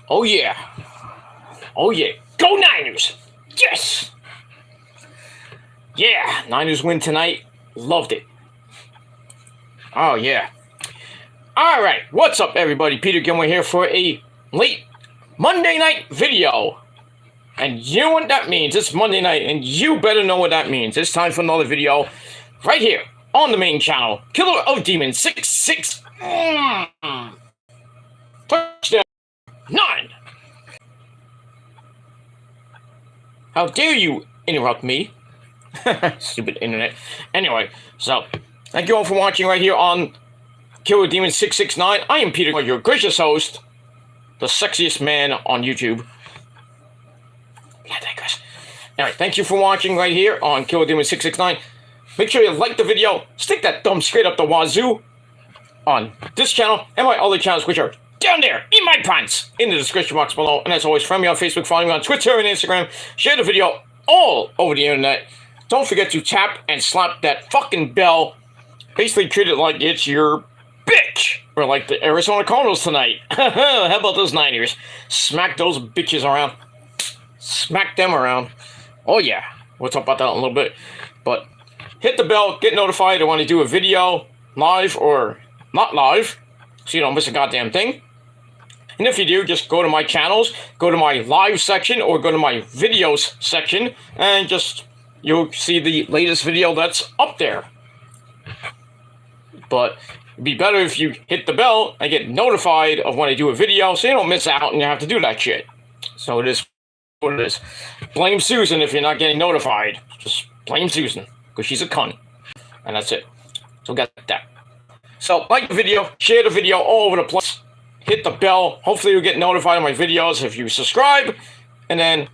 Oh yeah. Oh yeah. Go Niners! Yes! Yeah, Niners win tonight. Loved it. Oh yeah. Alright, what's up everybody? Peter Gilmore here for a late Monday night video. And you know what that means. It's Monday night, and you better know what that means. It's time for another video right here on the main channel. Killer of Demons 66. Touchdown 9. How dare you interrupt me? Stupid internet. Anyway, so thank you all for watching right here on Killer Demon 669. I am Peter, your gracious host, the sexiest man on YouTube. Yeah, I digress. Anyway, thank you for watching right here on Killer Demon 669. Make sure you like the video, stick that thumb straight up the wazoo on this channel and my other channels, which are down there in my pants in the description box below. And as always, friend me on Facebook, follow me on Twitter and Instagram, share the video all over the internet. Don't forget to tap and slap that fucking bell. Basically treat it like it's your bitch. Or like the Arizona Cardinals tonight. How about those Niners? Smack those bitches around. Smack them around. Oh yeah, we'll talk about that in a little bit. But hit the bell, get notified when I do a video, live or not live, so you don't miss a goddamn thing. And if you do, just go to my channels, go to my live section, or go to my videos section, and you'll see the latest video that's up there. But it'd be better if you hit the bell and get notified of when I do a video, so you don't miss out and you have to do that shit. So it is what it is. Blame Susan if you're not getting notified. Just blame Susan, because she's a cunt. And that's it. So get that. So like the video, share the video all over the place. Hit the bell. Hopefully you'll get notified of my videos if you subscribe. And then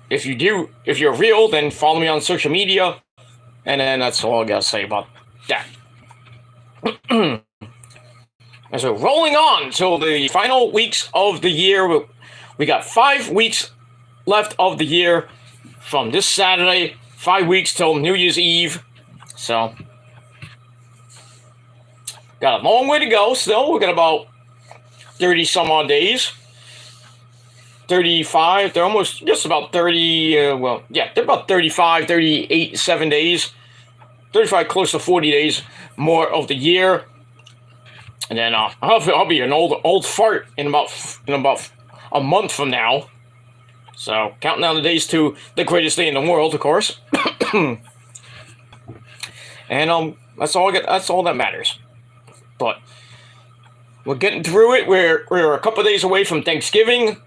if you're real, then follow me on social media. And then that's all I gotta say about that. And so rolling on till the final weeks of the year. We got 5 weeks left of the year from this Saturday. 5 weeks till New Year's Eve. So got a long way to go still. We got about 30 some odd days. 35, they're almost just about 30, they're about 35, 38, 7 days. 35, close to 40 days more of the year. And then I'll be an old fart in about a month from now. So counting down the days to the greatest day in the world, of course. And that's all that matters. But we're getting through it. We're a couple of days away from Thanksgiving.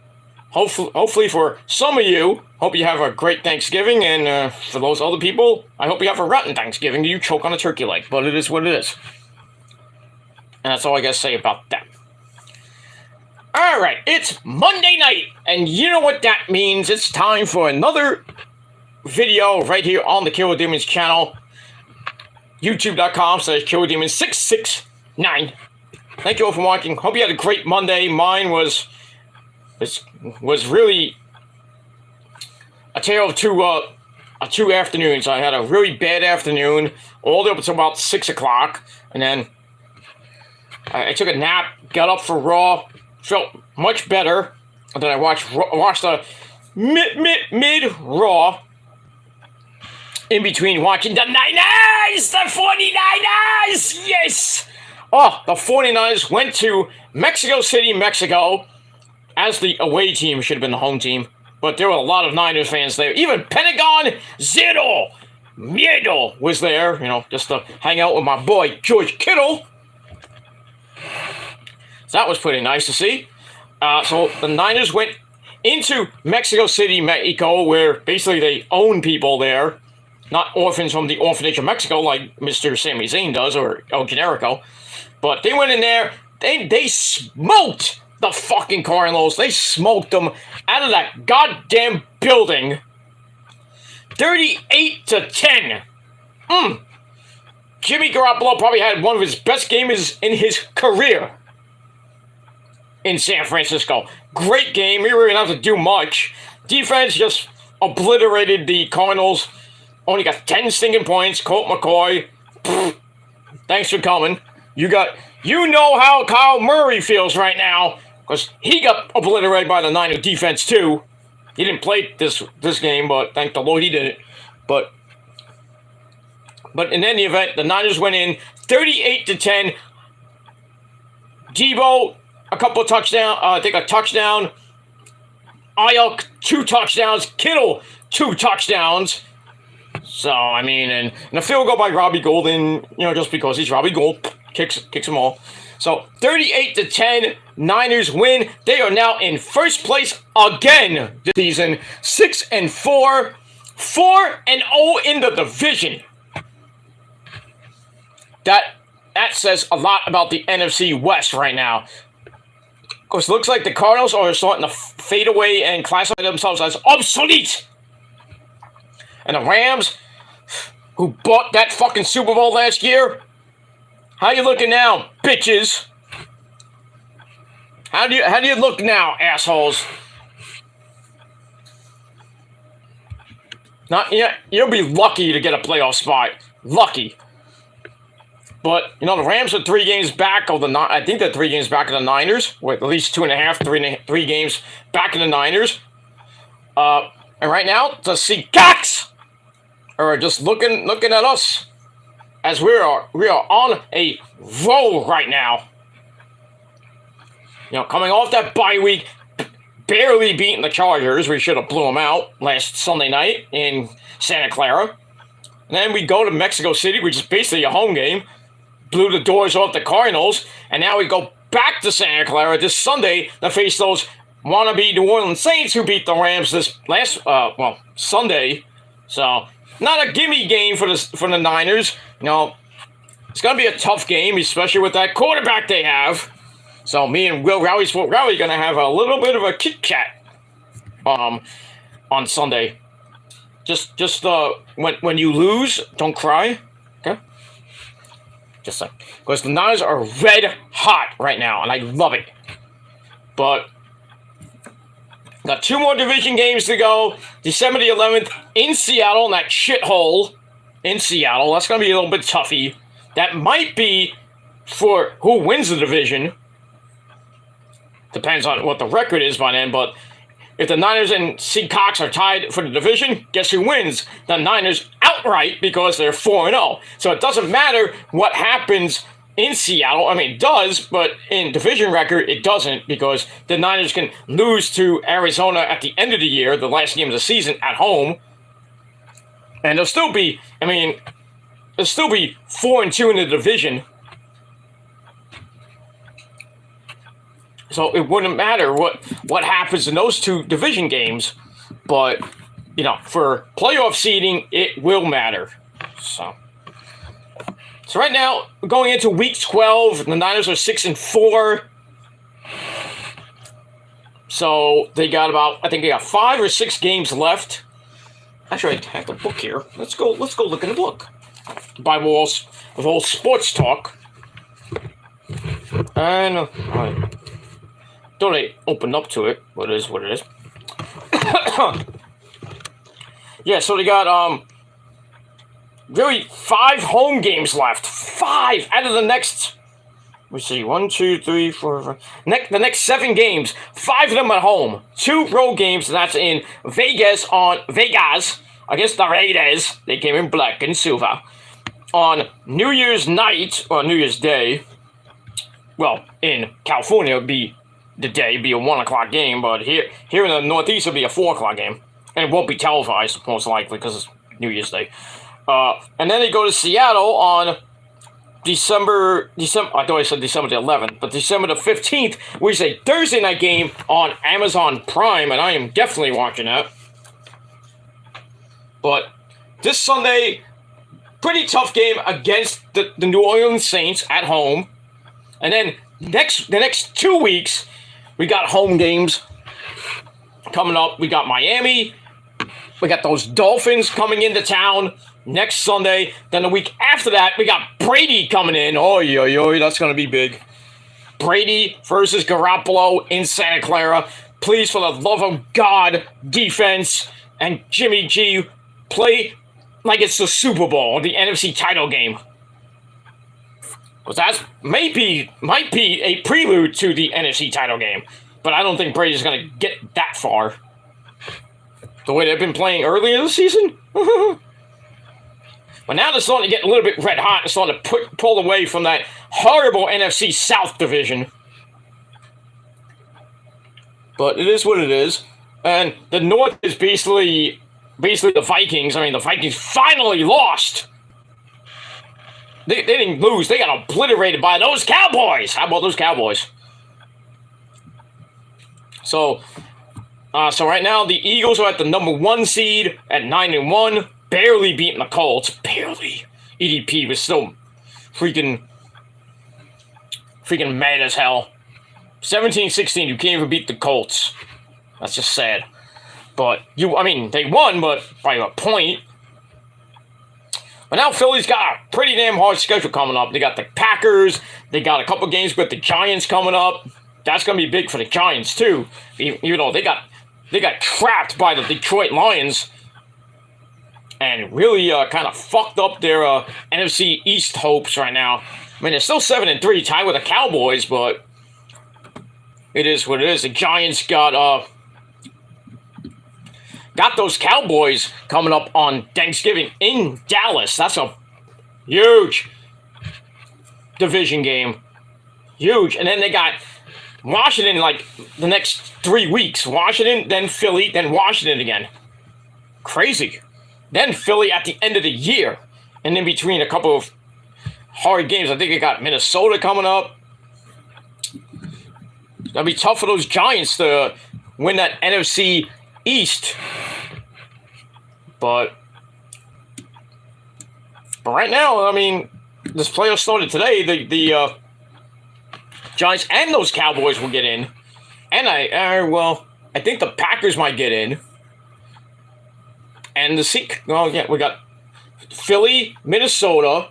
Hopefully for some of you, hope you have a great Thanksgiving. And for those other people, I hope you have a rotten Thanksgiving. You choke on a turkey leg, but it is what it is. And that's all I gotta say about that. Alright, it's Monday night, and you know what that means. It's time for another video right here on the Killer Demons channel. YouTube.com/KillerDemons669. Thank you all for watching. Hope you had a great Monday. Mine was really a tale of two afternoons. I had a really bad afternoon, all the way up until about 6 o'clock, and then I took a nap, got up for Raw, felt much better, and then I watched the mid-Raw, in between watching the Niners, the 49ers, yes! Oh, the 49ers went to Mexico City, Mexico, as the away team. Should have been the home team, but there were a lot of Niners fans there. Even Pentagon Zero Miedo was there, just to hang out with my boy, George Kittle. So that was pretty nice to see. So the Niners went into Mexico City, Mexico, where basically they own people there. Not orphans from the orphanage of Mexico like Mr. Sami Zayn does or El Generico. But they went in there, they smoked the fucking Cardinals. They smoked them out of that goddamn building. 38-10. Jimmy Garoppolo probably had one of his best games in his career in San Francisco. Great game. He really didn't have to do much. Defense just obliterated the Cardinals. Only got 10 stinking points. Colt McCoy. Thanks for coming. You know how Kyle Murray feels right now. because he got obliterated by the Niner defense too. He didn't play this game, but thank the Lord he didn't. But in any event, the Niners went in 38-10. Debo, a couple of touchdowns. I think a touchdown. Ayuk, 2 touchdowns. Kittle, 2 touchdowns. So, I mean, and a field goal by Robbie Gould, and, just because he's Robbie Gould, kicks them all. So, 38-10, Niners win. They are now in first place again this season. 6-4, 4-0 in the division. That says a lot about the NFC West right now. Because it looks like the Cardinals are starting to fade away and classify themselves as obsolete. And the Rams, who bought that fucking Super Bowl last year, how you looking now, bitches? How do you look now, assholes? You'll be lucky to get a playoff spot. Lucky. But, the Rams are 3 games back of the... I think they're 3 games back of the Niners. With at least 2.5, 3 games back of the Niners. And right now, the Seahawks are just looking at us. As we are on a roll right now. Coming off that bye week, barely beating the Chargers. We should have blew them out last Sunday night in Santa Clara. And then we go to Mexico City, which is basically a home game. Blew the doors off the Cardinals, and now we go back to Santa Clara this Sunday to face those wannabe New Orleans Saints who beat the Rams this last Sunday. So not a gimme game for the Niners. It's gonna be a tough game, especially with that quarterback they have. So me and Will Rowley's gonna have a little bit of a Kit Kat on Sunday. Just when you lose, don't cry. Okay. Just saying. Because the Niners are red hot right now, and I love it. But got 2 more division games to go. December the 11th in Seattle, in that shithole in Seattle. That's going to be a little bit toughy. That might be for who wins the division. Depends on what the record is by then, but if the Niners and Seahawks are tied for the division, guess who wins? The Niners outright because they're 4-0. So it doesn't matter what happens in Seattle. I mean, it does, but in division record, it doesn't because the Niners can lose to Arizona at the end of the year, the last game of the season, at home. And they'll still be 4-2 in the division. So it wouldn't matter what happens in those 2 division games, but for playoff seeding, it will matter. So right now, going into week 12, the Niners are 6-4. So they got I think they got 5 or 6 games left. Actually, I have the book here. Let's go look in the book. Bible of all sports talk. And don't they open up to it? What it is. Yeah, so they got really 5 home games left. 5 out of the next. Let's see, 1, 2, 3, 4, 5. The next 7 games, 5 of them at home. 2 road games. That's in Vegas against the Raiders. They came in black and silver on New Year's night or New Year's Day. Well, in California, it'd be the day, it'd be a 1:00 game, but here in the Northeast, it'll be a 4:00 game. And it won't be televised, most likely, because it's New Year's Day. And then they go to Seattle on December, I thought I said December the 11th, but December the 15th, which is a Thursday night game on Amazon Prime, and I am definitely watching that. But this Sunday, pretty tough game against the New Orleans Saints at home. And then the next 2 weeks, we got home games coming up. We got Miami. We got those Dolphins coming into town next Sunday. Then the week after that, we got Brady coming in. Oh, that's going to be big. Brady versus Garoppolo in Santa Clara. Please, for the love of God, defense and Jimmy G, play like it's the Super Bowl or the NFC title game. Because that's might be a prelude to the NFC title game. But I don't think Brady's going to get that far. The way they've been playing earlier this season. But now they're starting to get a little bit red hot and starting to pull away from that horrible NFC South division. But it is what it is. And the North is basically the Vikings. I mean, the Vikings finally lost. They didn't lose. They got obliterated by those Cowboys. How about those Cowboys? So right now the Eagles are at the number 1 seed at 9-1, barely beating the Colts. Barely. EDP was still freaking mad as hell. 17-16, you can't even beat the Colts. That's just sad. But they won, but by a point. But now Philly's got a pretty damn hard schedule coming up. They got the Packers. They got a couple games with the Giants coming up. That's going to be big for the Giants, too. Even though they got trapped by the Detroit Lions. And really kind of fucked up their NFC East hopes right now. I mean, they're still 7-3, tied with the Cowboys, but it is what it is. The Giants got those Cowboys coming up on Thanksgiving in Dallas. That's a huge division game. Huge. And then they got Washington like the next 3 weeks. Washington, then Philly, then Washington again. Crazy. Then Philly at the end of the year. And in between a couple of hard games. I think they got Minnesota coming up. It's going to be tough for those Giants to win that NFC East. But right now, I mean, this playoff started today. The Giants and those Cowboys will get in. And I think the Packers might get in. And we got Philly, Minnesota,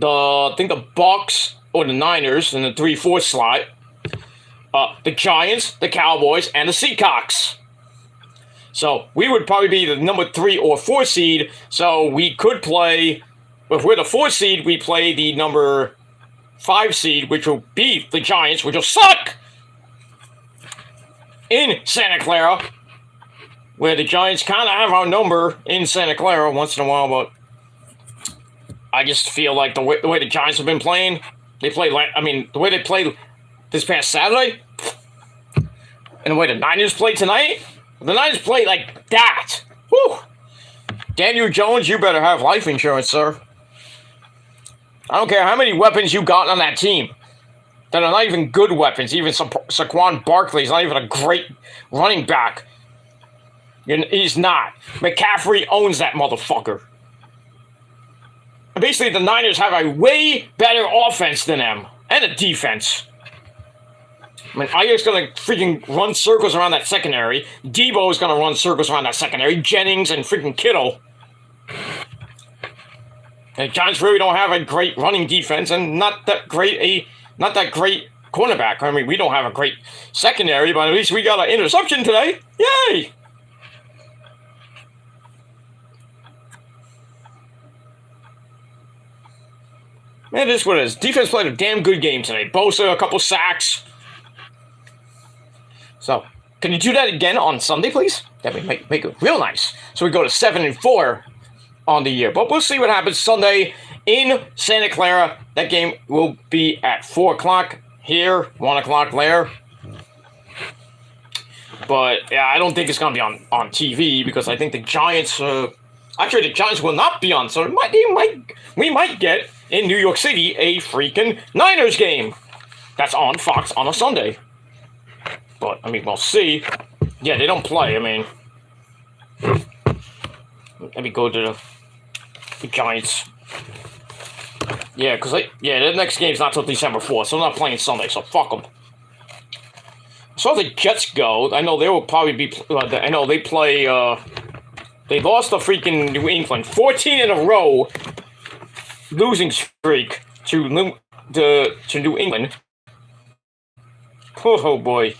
I think the Bucks or the Niners in the 3-4 slot. The Giants, the Cowboys, and the Seahawks. So we would probably be the number 3 or 4 seed. So we could play, if we're the 4 seed, we play the number 5 seed, which will be the Giants, which will suck in Santa Clara, where the Giants kind of have our number in Santa Clara once in a while. But I just feel like the way the Giants have been playing, the way they played this past Saturday, and the way the Niners played tonight, the Niners played like that. Whew. Daniel Jones, you better have life insurance, sir. I don't care how many weapons you got on that team that are not even good weapons. Even Saquon Barkley's not even a great running back. He's not. McCaffrey owns that motherfucker. And basically, the Niners have a way better offense than them. And a defense. I mean, Ayuk's going to freaking run circles around that secondary. Debo's going to run circles around that secondary. Jennings and freaking Kittle. And the Giants really don't have a great running defense and not that great cornerback. I mean, we don't have a great secondary, but at least we got an interception today. Yay! Man, it is what it is. Defense played a damn good game today. Bosa, a couple sacks. So, can you do that again on Sunday, please? That would make it real nice. So we go to 7-4 on the year. But we'll see what happens Sunday in Santa Clara. That game will be at 4 o'clock here, 1 o'clock there. But, yeah, I don't think it's going to be on TV because I think the Giants... actually, the Giants will not be on, so we might get, in New York City, a freaking Niners game. That's on Fox on a Sunday. But, I mean, we'll see. Yeah, they don't play, I mean... Let me go to the Giants. Yeah, because, the next game's not till December 4th, so they're not playing Sunday, so fuck them. So the Jets go, I know they will probably be... I know they play... They lost to freaking New England. 14 in a row losing streak to New England. Oh, boy.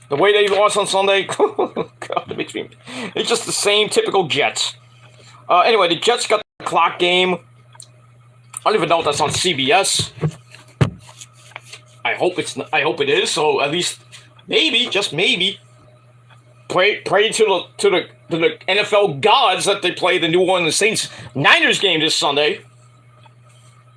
The way they lost on Sunday, God, it makes me... It's just the same typical Jets. Anyway, the Jets got the clock game I don't even know if that's on CBS. I hope it is. So at least maybe, just maybe, pray to the NFL gods that they play the New Orleans Saints Niners game this Sunday.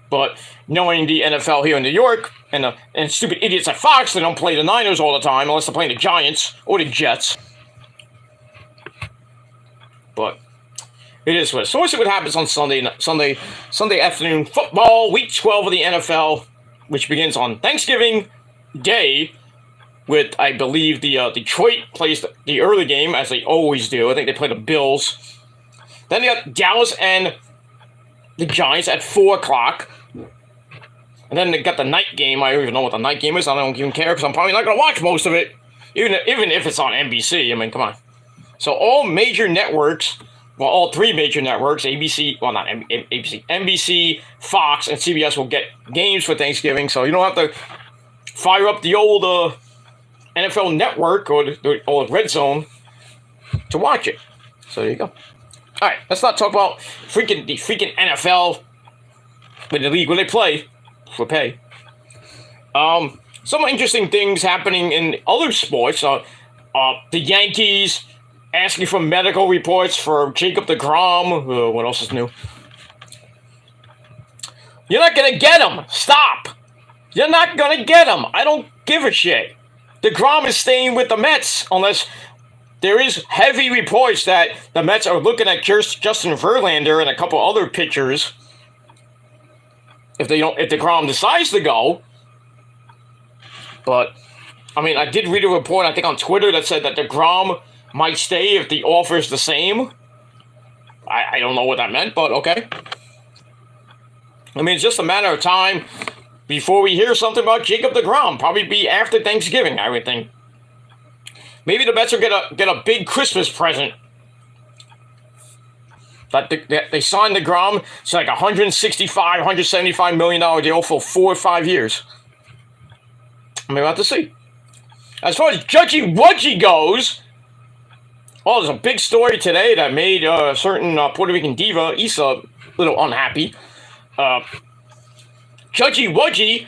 But knowing the NFL here in New York and stupid idiots at Fox, they don't play the Niners all the time unless they're playing the Giants or the Jets. But it is what it is. So we'll see what happens on Sunday afternoon football, week 12 of the NFL, which begins on Thanksgiving Day with, I believe, the Detroit plays the early game, as they always do. I think they play the Bills. Then they got Dallas and the Giants at 4 o'clock. And then they got the night game. I don't even know what the night game is. I don't even care because I'm probably not going to watch most of it, even if it's on NBC. I mean, come on. So all major networks, well, all 3 major networks, ABC, well, not ABC, NBC, Fox, and CBS will get games for Thanksgiving. So you don't have to fire up the old NFL Network or the old Red Zone to watch it. So there you go. All right, let's not talk about the freaking NFL with the league where they play for pay. Some interesting things happening in other sports. The Yankees asking for medical reports for Jacob deGrom. What else is new? You're not going to get him. Stop. You're not going to get him. I don't give a shit. DeGrom is staying with the Mets unless there is heavy reports that the Mets are looking at Justin Verlander and a couple other pitchers. If DeGrom decides to go. But, I mean, I did read a report, I think on Twitter, that said that DeGrom might stay if the offer is the same. I don't know what that meant, but okay. I mean, it's just a matter of time before we hear something about Jacob deGrom. Probably be after Thanksgiving, I would think. Maybe the Mets will get a big Christmas present. That they signed deGrom. It's like $175 million deal for 4 or 5 years. I mean, we'll have to see. As far as Judgy Wudgy goes, there's a big story today that made a certain Puerto Rican diva, Issa, a little unhappy. Judgy Wudgy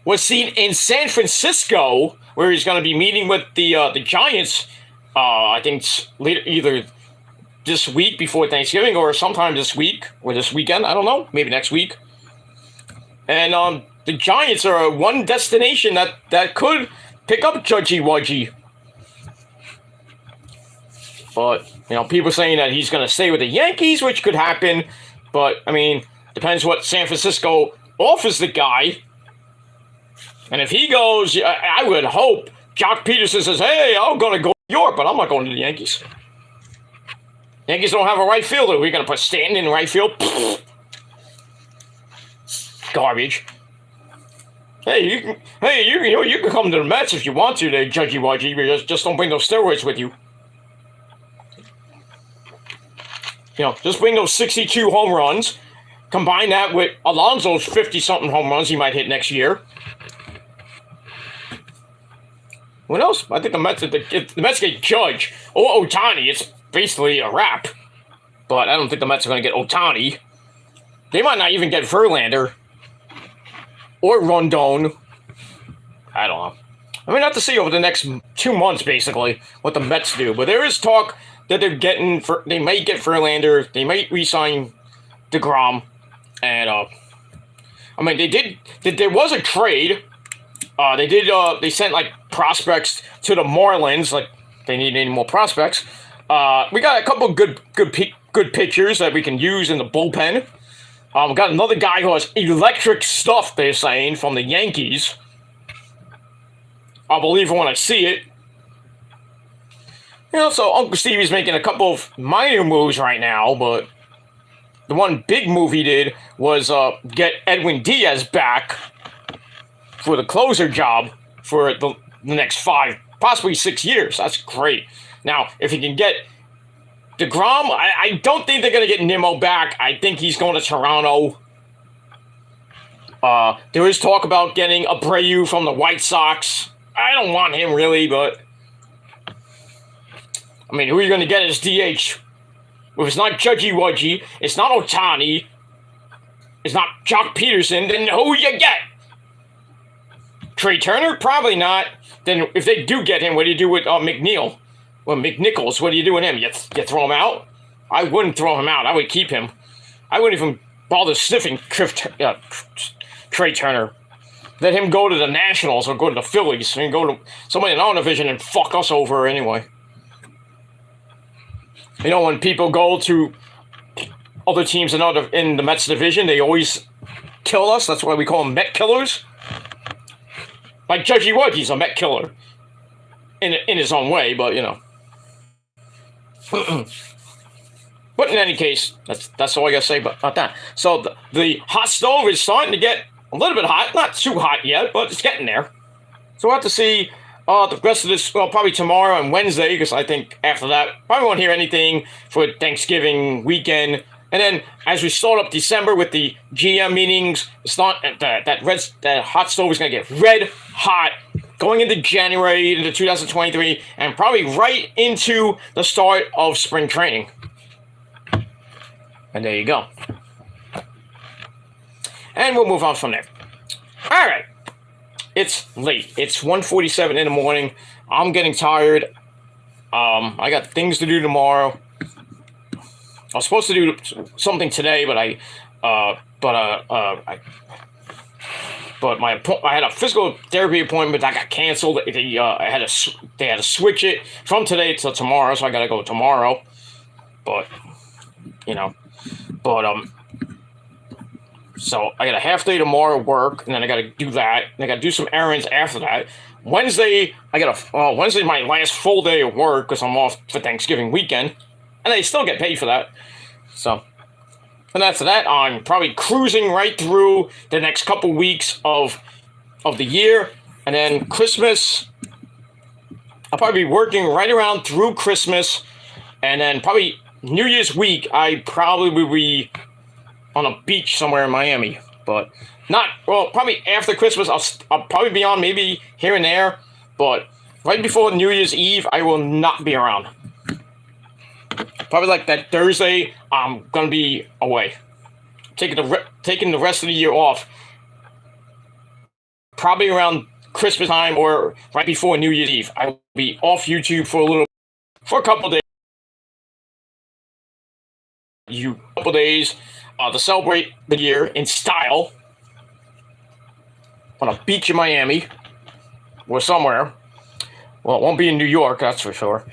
was seen in San Francisco, where he's going to be meeting with the Giants. I think it's either this week before Thanksgiving or sometime this week or this weekend. I don't know. Maybe next week. And the Giants are one destination that could pick up Judgy Wudgy. But, people saying that he's going to stay with the Yankees, which could happen. But, I mean, depends what San Francisco offers the guy. And if he goes, I would hope Jock Peterson says, hey, I'm going to go to New York, but I'm not going to the Yankees. Yankees don't have a right fielder. We're going to put Stanton in right field. Garbage. Hey, you can come to the Mets if you want to, Judgy Wudgy. Just don't bring those steroids with you. Just bring those 62 home runs. Combine that with Alonso's 50-something home runs he might hit next year. What else? I think if the Mets get Judge or Ohtani, it's basically a wrap. But I don't think the Mets are going to get Ohtani. They might not even get Verlander. Or Rondon. I don't know. I mean, have to see over the next 2 months, basically, what the Mets do. But there is talk that they might get Verlander. They might re-sign deGrom. And, I mean, there was a trade. They sent, prospects to the Marlins. They need any more prospects. We got a couple good pitchers that we can use in the bullpen. We got another guy who has electric stuff, they're saying, from the Yankees. I'll believe it when I see it. So Uncle Stevie's making a couple of minor moves right now, but the one big move he did was get Edwin Diaz back for the closer job for the next 5, possibly 6 years. That's great. Now, if he can get deGrom, I don't think they're going to get Nimmo back. I think he's going to Toronto. There is talk about getting Abreu from the White Sox. I don't want him really, but I mean, who are you going to get as DH? If it's not Judgy Wudgy, it's not Ohtani, is not Jock Peterson, then who you get? Trey Turner? Probably not. Then if they do get him, what do you do with McNeil? Well, McNichols, what do you do with him? You throw him out? I wouldn't throw him out. I would keep him. I wouldn't even bother sniffing Trey Turner. Let him go to the Nationals or go to the Phillies and go to somebody in our division and fuck us over anyway. You know, when people go to other teams in the Mets division, they always kill us. That's why we call them Met killers. Like Judgy Wood, he's a Met killer in his own way, but you know. But in any case, that's all I gotta say about that. So the hot stove is starting to get a little bit hot, not too hot yet, but it's getting there. So we'll have to see the rest of this, well, probably tomorrow and Wednesday, because I think after that, probably won't hear anything for Thanksgiving weekend. And then as we start up December with the GM meetings, it's not that hot stove is going to get red hot going into January, into 2023, and probably right into the start of spring training. And there you go. And we'll move on from there. All right. It's late. It's 1:47 in the morning. I'm getting tired. I got things to do tomorrow. I was supposed to do something today, but I had a physical therapy appointment that got canceled. They had to switch it from today to tomorrow, so I got to go tomorrow. But so I got a half day tomorrow at work, and then I got to do that. And I got to do some errands after that. Wednesday, Wednesday's my last full day of work because I'm off for Thanksgiving weekend, and I still get paid for that. So, and after that, I'm probably cruising right through the next couple weeks of the year, and then Christmas. I'll probably be working right around through Christmas, and then probably New Year's week, I probably will be on a beach somewhere in Miami, but probably after Christmas, I'll probably be on maybe here and there, but right before New Year's Eve, I will not be around. Probably like that Thursday, I'm gonna be away, taking the rest of the year off. Probably around Christmas time or right before New Year's Eve, I will be off YouTube for a couple days. To celebrate the year in style on a beach in Miami or somewhere. Well, it won't be in New York, that's for sure.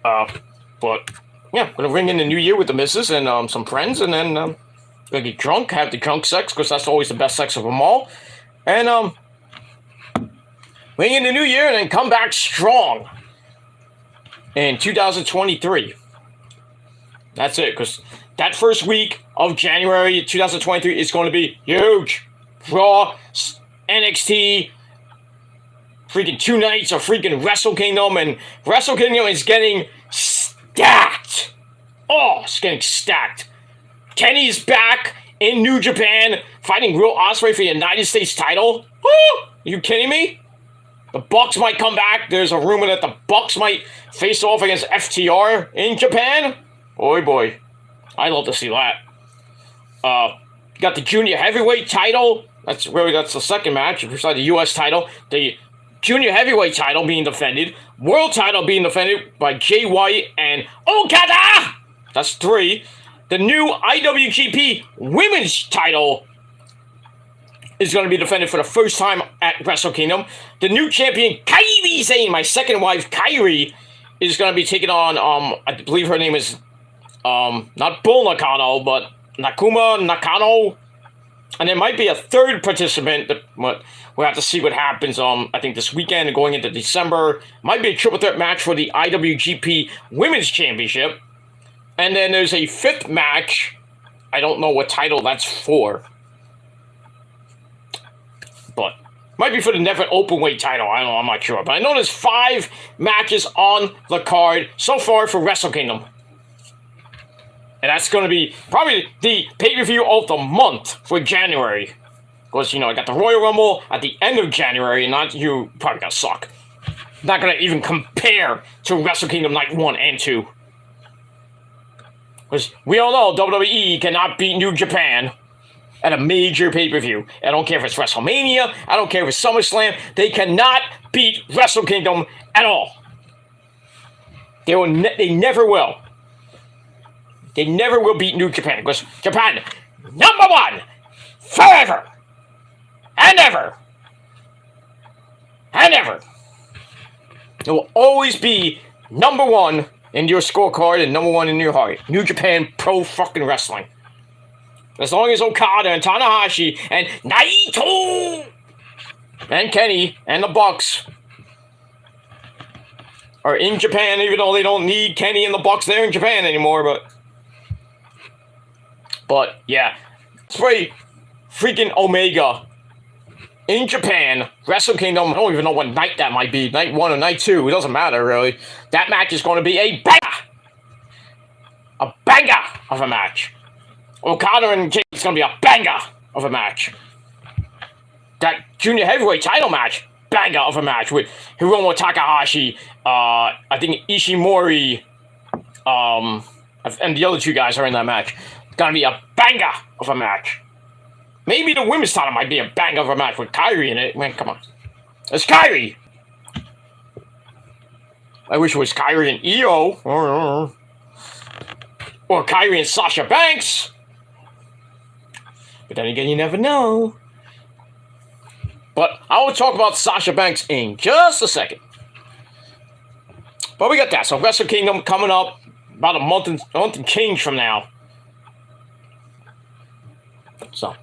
But yeah, gonna ring in the new year with the missus and some friends, and then gonna get drunk, have the drunk sex because that's always the best sex of them all, and ring in the new year and then come back strong in 2023. That's it, because that first week of January 2023 is going to be huge. Raw, NXT, freaking 2 nights of freaking Wrestle Kingdom, and Wrestle Kingdom is getting stacked. Oh, it's getting stacked. Kenny's back in New Japan, fighting Will Ospreay for the United States title. Woo! Are you kidding me? The Bucks might come back. There's a rumor that the Bucks might face off against FTR in Japan. Boy. I'd love to see that. Got the junior heavyweight title. That's the second match beside the U.S. title. The junior heavyweight title being defended. World title being defended by Jay White and Okada. That's 3. The new IWGP women's title is going to be defended for the first time at Wrestle Kingdom. The new champion, Kairi Sane, my second wife, Kairi, is going to be taking on, I believe her name is, not Bull Nakano, but Nakuma Nakano. And there might be a third participant, but we'll have to see what happens, I think this weekend going into December. Might be a triple threat match for the IWGP Women's Championship. And then there's a 5th match. I don't know what title that's for. But might be for the Never Openweight title. I don't know, I'm not sure. But I know there's 5 matches on the card so far for Wrestle Kingdom. And that's going to be probably the pay-per-view of the month for January. Because, I got the Royal Rumble at the end of January, and you probably going to suck. Not going to even compare to Wrestle Kingdom Night 1 and 2. Because we all know WWE cannot beat New Japan. at a major pay-per-view. I don't care if it's WrestleMania. I don't care if it's SummerSlam. They cannot beat Wrestle Kingdom at all. They never will. They never will beat New Japan because Japan, number one, forever, and ever, and ever. It will always be number one in your scorecard and number one in your heart. New Japan Pro fucking Wrestling. As long as Okada and Tanahashi and Naito and Kenny and the Bucks are in Japan, even though they don't need Kenny and the Bucks there in Japan anymore, but yeah, it's very freaking Omega in Japan, Wrestle Kingdom. I don't even know what night that might be, night 1 or night 2, it doesn't matter really. That match is going to be a banger of a match. Okada and Jake is going to be a banger of a match. That junior heavyweight title match, banger of a match with Hiromu Takahashi, I think Ishimori, and the other 2 guys are in that match. It's going to be a banger of a match. Maybe the women's title might be a banger of a match with Kairi in it. Man, come on. It's Kairi! I wish it was Kairi and Io. Or Kairi and Sasha Banks. But then again, you never know. But I will talk about Sasha Banks in just a second. But we got that. So Wrestle Kingdom coming up about a month and change from now. So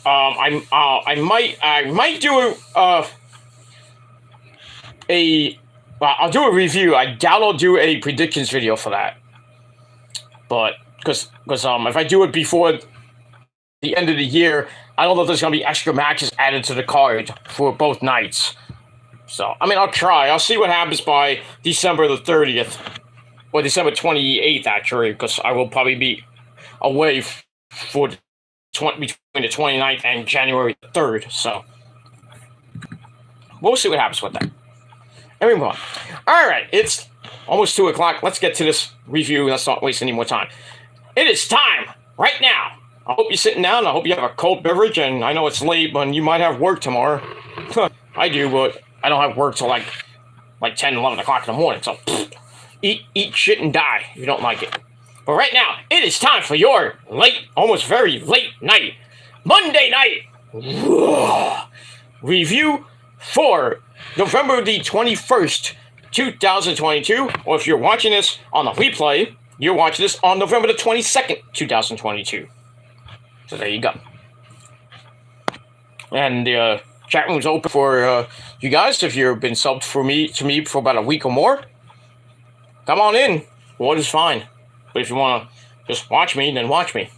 I might do I'll do a review. I doubt I'll do a predictions video for that. But because if I do it before the end of the year, I don't know if there's going to be extra matches added to the card for both nights. So, I mean, I'll try. I'll see what happens by December the 30th. Or December 28th, actually, because I will probably be away for between the 29th and January 3rd. So, we'll see what happens with that. And we move on. All right, it's almost 2 o'clock. Let's get to this review. Let's not waste any more time. It is time, right now. I hope you're sitting down. I hope you have a cold beverage. And I know it's late, but you might have work tomorrow. I do, but I don't have work till like 10, 11 o'clock in the morning. So eat shit and die if you don't like it. But right now, it is time for your late, almost very late night, Monday night review for November the 21st, 2022. Or if you're watching this on the replay, you're watching this on November the 22nd, 2022. So there you go. And the chat room's open for you guys if you've been subbed to me for about a week or more. Come on in. Water's fine. But if you want to just watch me, then watch me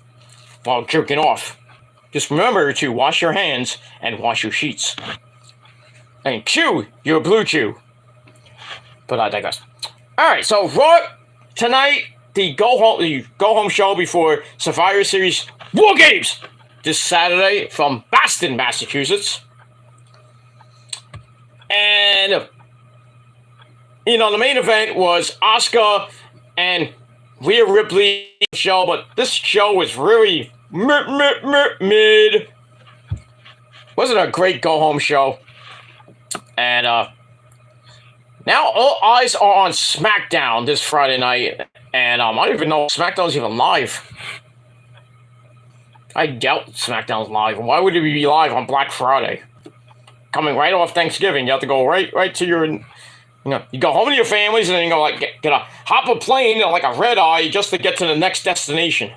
while jerking off. Just remember to wash your hands and wash your sheets. And chew your blue chew. But I digress. Alright, so Raw tonight, the go home show before Survivor Series War Games this Saturday from Boston, Massachusetts. And the main event was Asuka and Rhea Ripley show, but this show was really mid. Wasn't a great go home show. And now all eyes are on SmackDown this Friday night, and I don't even know if SmackDown's even live. I doubt SmackDown's live. Why would it be live on Black Friday? Coming right off Thanksgiving, you have to go right to your, you go home to your families, and then you go get a hop a plane like a red eye just to get to the next destination,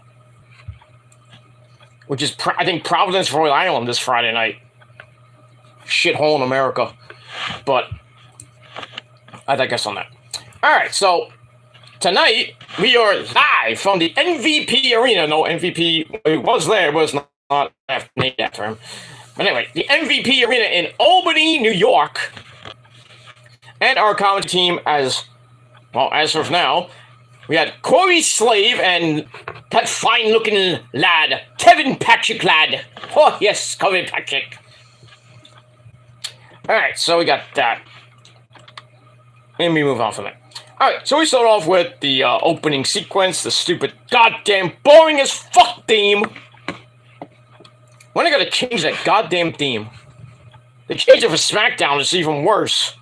which is I think Providence, Rhode Island this Friday night. Shithole in America, but I digress on that. All right, so tonight we are live from the MVP Arena. No, MVP was there, but it's not named after him. But anyway, the MVP Arena in Albany, New York. And our commentary team, as of now, we had Corey Slave and that fine-looking lad, Kevin Patrick lad. Oh, yes, Kevin Patrick. All right, so we got that. Let me move on from that. All right, so we start off with the opening sequence, the stupid, goddamn, boring as fuck theme. When are they gonna change that goddamn theme? They changed it for SmackDown. It's even worse.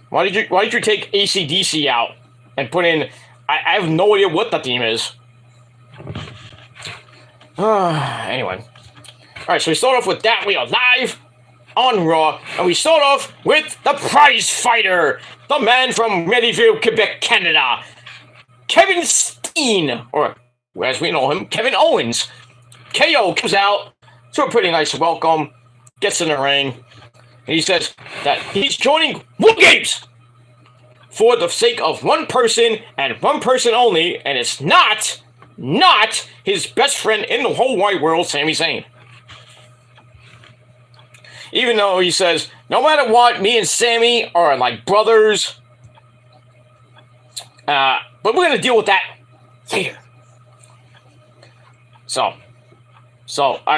Why did you take AC/DC out and put in? I have no idea what the theme is. Anyway. Alright, so we start off with that. We are live on Raw, and we start off with the prize fighter, the man from Medieval, Quebec, Canada, Kevin Steen, or as we know him, Kevin Owens. KO comes out to a pretty nice welcome, gets in the ring, and he says that he's joining War Games for the sake of one person and one person only, and it's not his best friend in the whole wide world, Sami Zayn. Even though he says, no matter what, me and Sami are like brothers, but we're going to deal with that later. So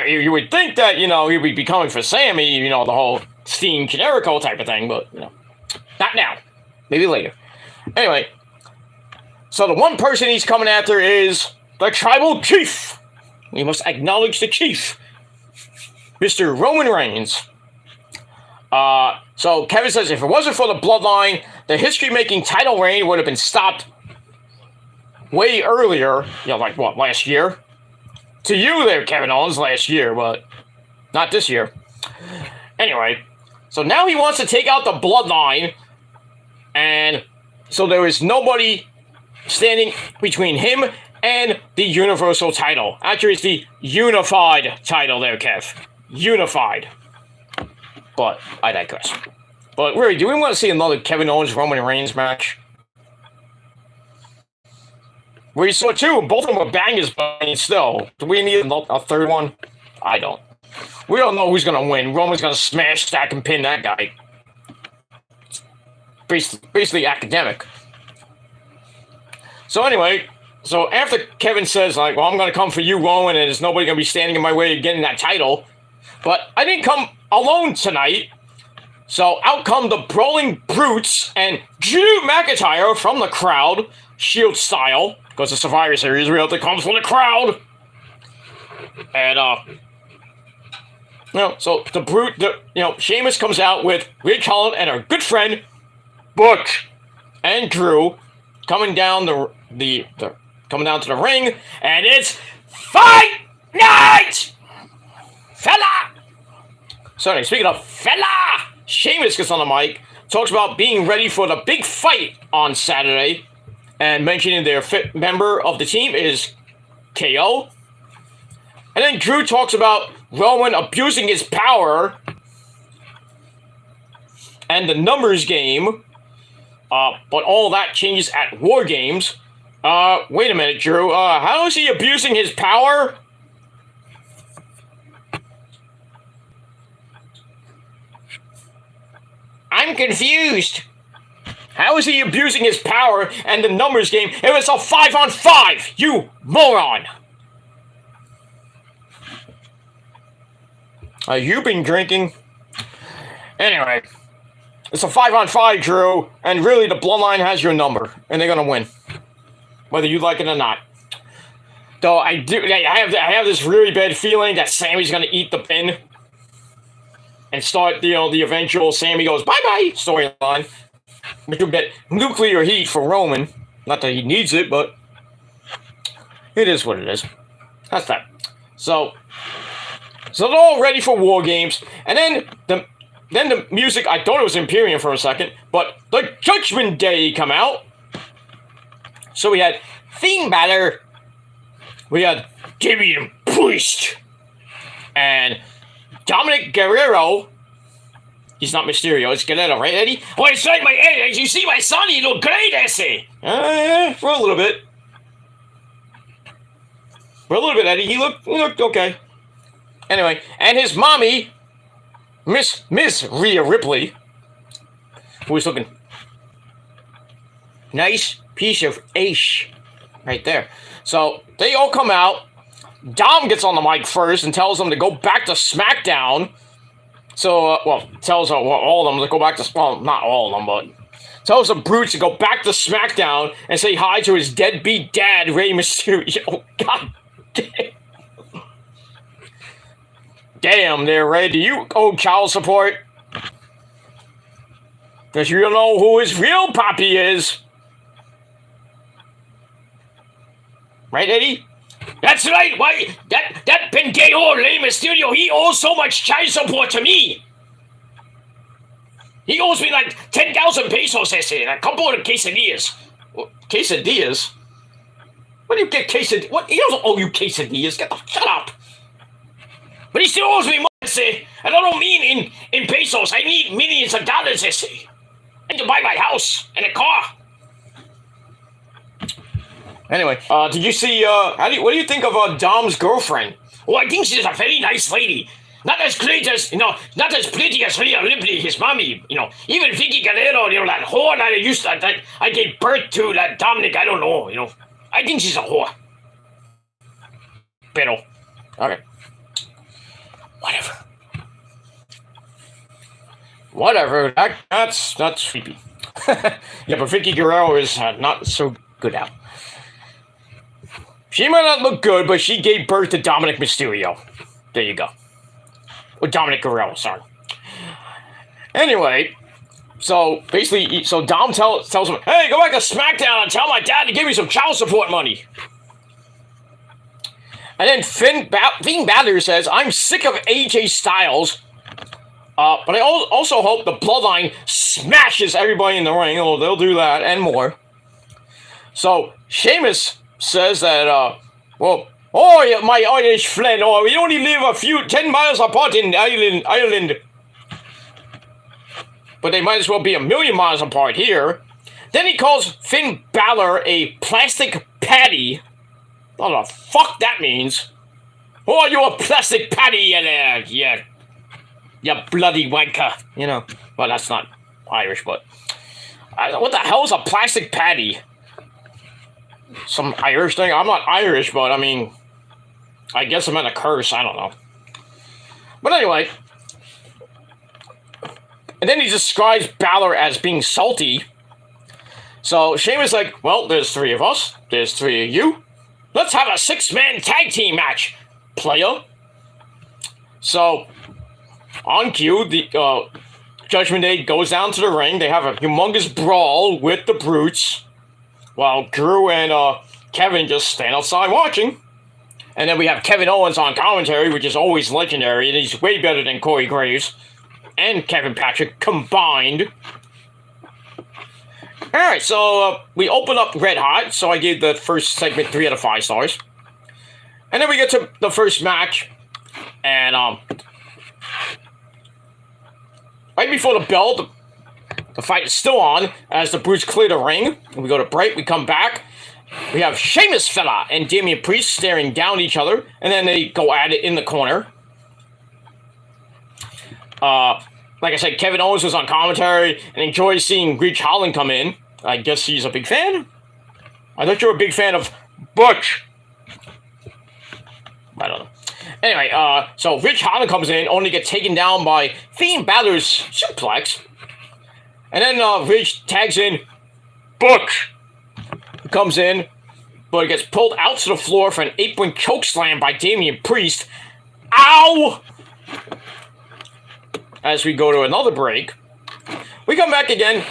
you would think that, he would be coming for Sami, the whole Steen Jericho type of thing, but, not now. Maybe later. Anyway, so the one person he's coming after is the Tribal Chief. We must acknowledge the Chief, Mr. Roman Reigns. So Kevin says if it wasn't for the Bloodline, the history-making title reign would have been stopped way earlier. Like what, last year? To you there, Kevin Owens, last year, but not this year. Anyway, so now he wants to take out the Bloodline, and so there is nobody standing between him and the Universal title. Actually, it's the Unified title there, Kev. Unified. But I digress. But really, do we want to see another Kevin Owens Roman Reigns match? We saw two, both of them were bangers, but still. Do we need a third one? I don't. We don't know who's going to win. Roman's going to smash, stack, and pin that guy. Basically academic. So anyway, so after Kevin says, like, well, I'm going to come for you, Roman, and there's nobody going to be standing in my way of getting that title. But I didn't come alone tonight. So out come the Brawling Brutes and Drew McIntyre from the crowd, Shield style, because the Survivor Series really comes from the crowd. And, so the Brute, Sheamus comes out with Ridge Holland and our good friend, Butch and Drew, coming down coming down to the ring, and it's Fight Night! Fella! So speaking of fella, Sheamus gets on the mic, talks about being ready for the big fight on Saturday, and mentioning their fit member of the team is KO. And then Drew talks about Roman abusing his power and the numbers game, but all that changes at War Games. Wait a minute, Drew. How is he abusing his power? I'm confused. How is he abusing his power and the numbers game if it's a 5-on-5, you moron? You been drinking? Anyway, it's a 5-on-5, Drew, and really the Bloodline has your number, and they're gonna win, whether you like it or not. Though I have this really bad feeling that Sami's gonna eat the pin and start the eventual Sami goes bye-bye storyline, which will get nuclear heat for Roman. Not that he needs it, but it is what it is. That's that. So they're all ready for War Games, and then the music. I thought it was Imperium for a second, but the Judgment Day come out. So we had Fiend Balor, we had Damian Priest, and Dominic Guerrero. He's not Mysterio, it's Guerrero, right, Eddie? Oh, it's like my Eddie. You see my son, he look great, Essie. For a little bit. For a little bit, Eddie. He looked okay. Anyway, and his mommy, Miss Rhea Ripley, who is looking nice piece of ace right there. So they all come out. Dom gets on the mic first and tells them to go back to SmackDown. So, tells all of them to go back to, not all of them, but tells the Brutes to go back to SmackDown and say hi to his deadbeat dad, Rey Mysterio. God damn. damn there, Red. Do you owe child support? Because you don't know who his real papi is. Right, Eddie? That's right. Why, that pendejo Rey Mysterio, he owes so much child support to me. He owes me like 10,000 pesos, and a couple of quesadillas. Quesadillas? What do you get quesadillas? What? He doesn't owe you quesadillas. Shut up. But he still owes me money, I don't mean in pesos. I need millions of dollars, and to buy my house and a car. Anyway, did you see, what do you think of Dom's girlfriend? Oh, I think she's a very nice lady. Not as pretty as, not as pretty as Rhea Ripley, his mommy, Even Vicky Guerrero, that whore that I gave birth to, that Dominic, I don't know, I think she's a whore. Pero, okay. Whatever, that's creepy. Yeah, but Vicky Guerrero is not so good out. She might not look good, but she gave birth to Dominic Mysterio. There you go. Or Dominic Guerrero, sorry. Anyway, so basically, Dom tells him, hey, go back to SmackDown and tell my dad to give me some child support money. And then Finn Balor says, I'm sick of AJ Styles, but I also hope the Bloodline smashes everybody in the ring. Oh, they'll do that and more. So Sheamus says that, yeah, my Irish friend, we only live 10 miles apart in Ireland. But they might as well be 1,000,000 miles apart here. Then he calls Finn Balor a plastic patty. What the fuck that means? Oh, you're a plastic patty, you bloody wanker. Well, that's not Irish, but what the hell is a plastic patty? Some Irish thing? I'm not Irish, but I mean, I guess I meant a curse. I don't know. But anyway, and then he describes Balor as being salty. So Sheamus like, well, there's 3 of us. There's 3 of you. Let's have a 6-man tag team match, player. So, on cue, the Judgment Day goes down to the ring. They have a humongous brawl with the Brutes, while Drew and Kevin just stand outside watching. And then we have Kevin Owens on commentary, which is always legendary, and he's way better than Corey Graves and Kevin Patrick combined. Alright, so we open up Red Hot, so I gave the first segment 3 out of 5 stars. And then we get to the first match, and right before the bell, the fight is still on, as the Brutes clear the ring. We go to break, we come back. We have Sheamus Fella and Damian Priest staring down at each other, and then they go at it in the corner. Like I said, Kevin Owens was on commentary and enjoyed seeing Ridge Holland come in. I guess he's a big fan. I thought you were a big fan of Butch. I don't know. Anyway, so Ridge Holland comes in, only to get taken down by Finn Balor's suplex. And then Ridge tags in Butch. He comes in, but he gets pulled out to the floor for an 8-point chokeslam by Damian Priest. Ow! As we go to another break, we come back again.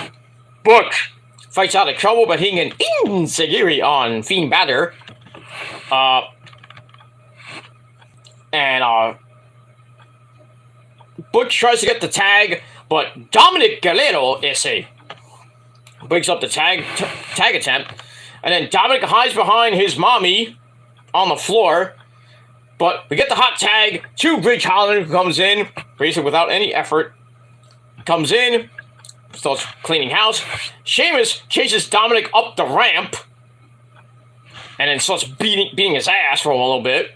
Butch fights out of trouble, but hitting an enziguri on Finn Balor. And Butch tries to get the tag, but Dominic Guerrero breaks up the tag attempt. And then Dominic hides behind his mommy on the floor. But we get the hot tag to Ridge Holland, who comes in, basically without any effort. Comes in, starts cleaning house. Sheamus chases Dominic up the ramp. And then starts beating his ass for a little bit.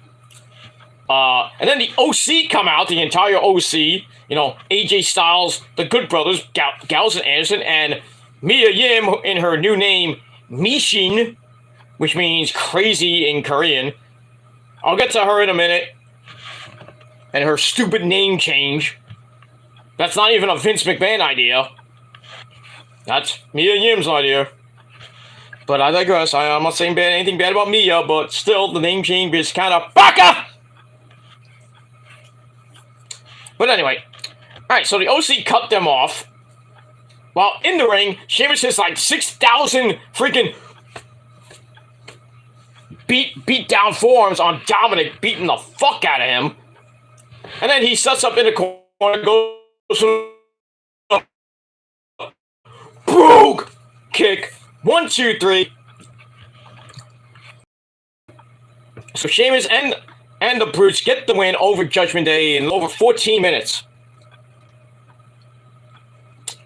And then the OC come out, the entire OC. AJ Styles, the Good Brothers, Gallows and Anderson, and Mia Yim in her new name, Mishin, which means crazy in Korean. I'll get to her in a minute. And her stupid name change. That's not even a Vince McMahon idea. That's Mia Yim's idea. But I digress. I'm not saying anything bad about Mia, but still, the name change is kind of baka! But anyway, all right. So the OC cut them off. While in the ring, Sheamus has like 6,000 freaking beat down forearms on Dominic, beating the fuck out of him. And then he sets up in the corner, goes Brogue kick. 1, 2, 3. So Sheamus and the Brutes get the win over Judgment Day in over 14 minutes.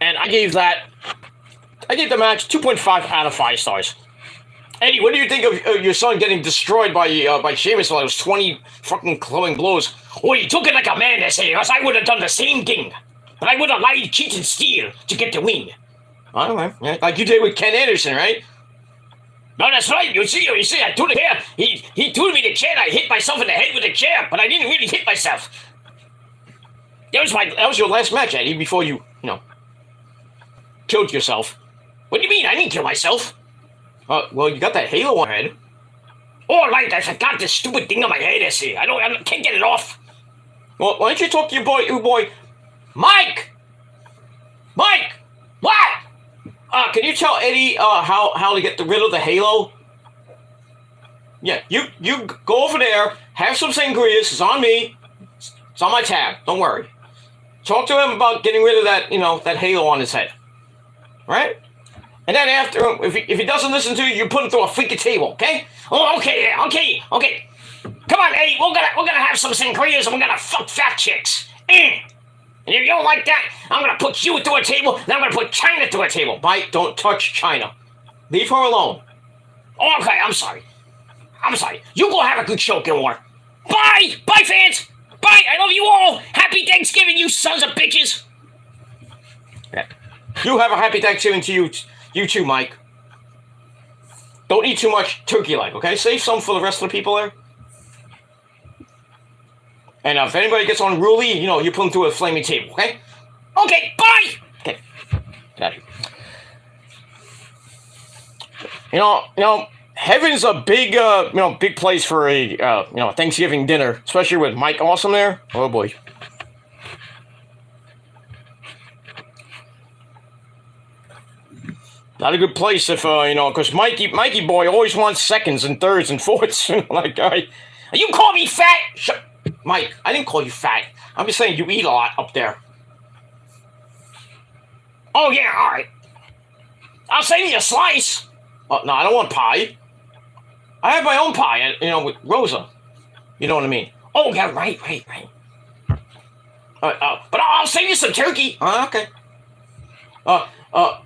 And I gave the match 2.5 out of 5 stars. Eddie, what do you think of your son getting destroyed by Sheamus while it was 20 fucking glowing blows? Oh, he took it like a man, they say, because I would have done the same thing. But I would have lied, cheated, and steal to get the win. I don't know. Yeah, like you did with Ken Anderson, right? No, that's right. You see, I threw the chair. He threw me the chair, and I hit myself in the head with the chair, but I didn't really hit myself. That was your last match, Eddie, before you killed yourself. What do you mean? I didn't kill myself. Well, you got that halo on your head. Oh, right, I forgot this stupid thing on my head, I see. I can't get it off. Well, why don't you talk to your boy, Mike? Mike! What? Can you tell Eddie, how to get rid of the halo? Yeah, you go over there, have some sangrias, it's on me. It's on my tab, don't worry. Talk to him about getting rid of that, that halo on his head. Right? And then after, if he doesn't listen to you, you put him through a freaking table, okay? Oh, okay. Come on, Eddie, we're gonna have some sangrias and we're gonna fuck fat chicks. And if you don't like that, I'm gonna put you through a table, then I'm gonna put China through a table. Mike, don't touch China. Leave her alone. Oh, okay, I'm sorry. You go have a good show, Gilmore. Bye, fans. Bye, I love you all. Happy Thanksgiving, you sons of bitches. Yeah. You have a happy Thanksgiving to you too, Mike. Don't eat too much turkey leg, okay? Save some for the rest of the people there. And if anybody gets unruly, you put them through a flaming table, okay? Okay, bye! Okay, get out of here. Heaven's a big, big place for a, Thanksgiving dinner, especially with Mike Awesome there. Oh, boy. Not a good place if, because Mikey boy always wants seconds and thirds and fourths. Like, you call me fat? Mike, I didn't call you fat. I'm just saying you eat a lot up there. Oh, yeah, all right. I'll save you a slice. Oh, no, I don't want pie. I have my own pie, with Rosa. You know what I mean? Oh, yeah, right. But I'll save you some turkey. Okay. By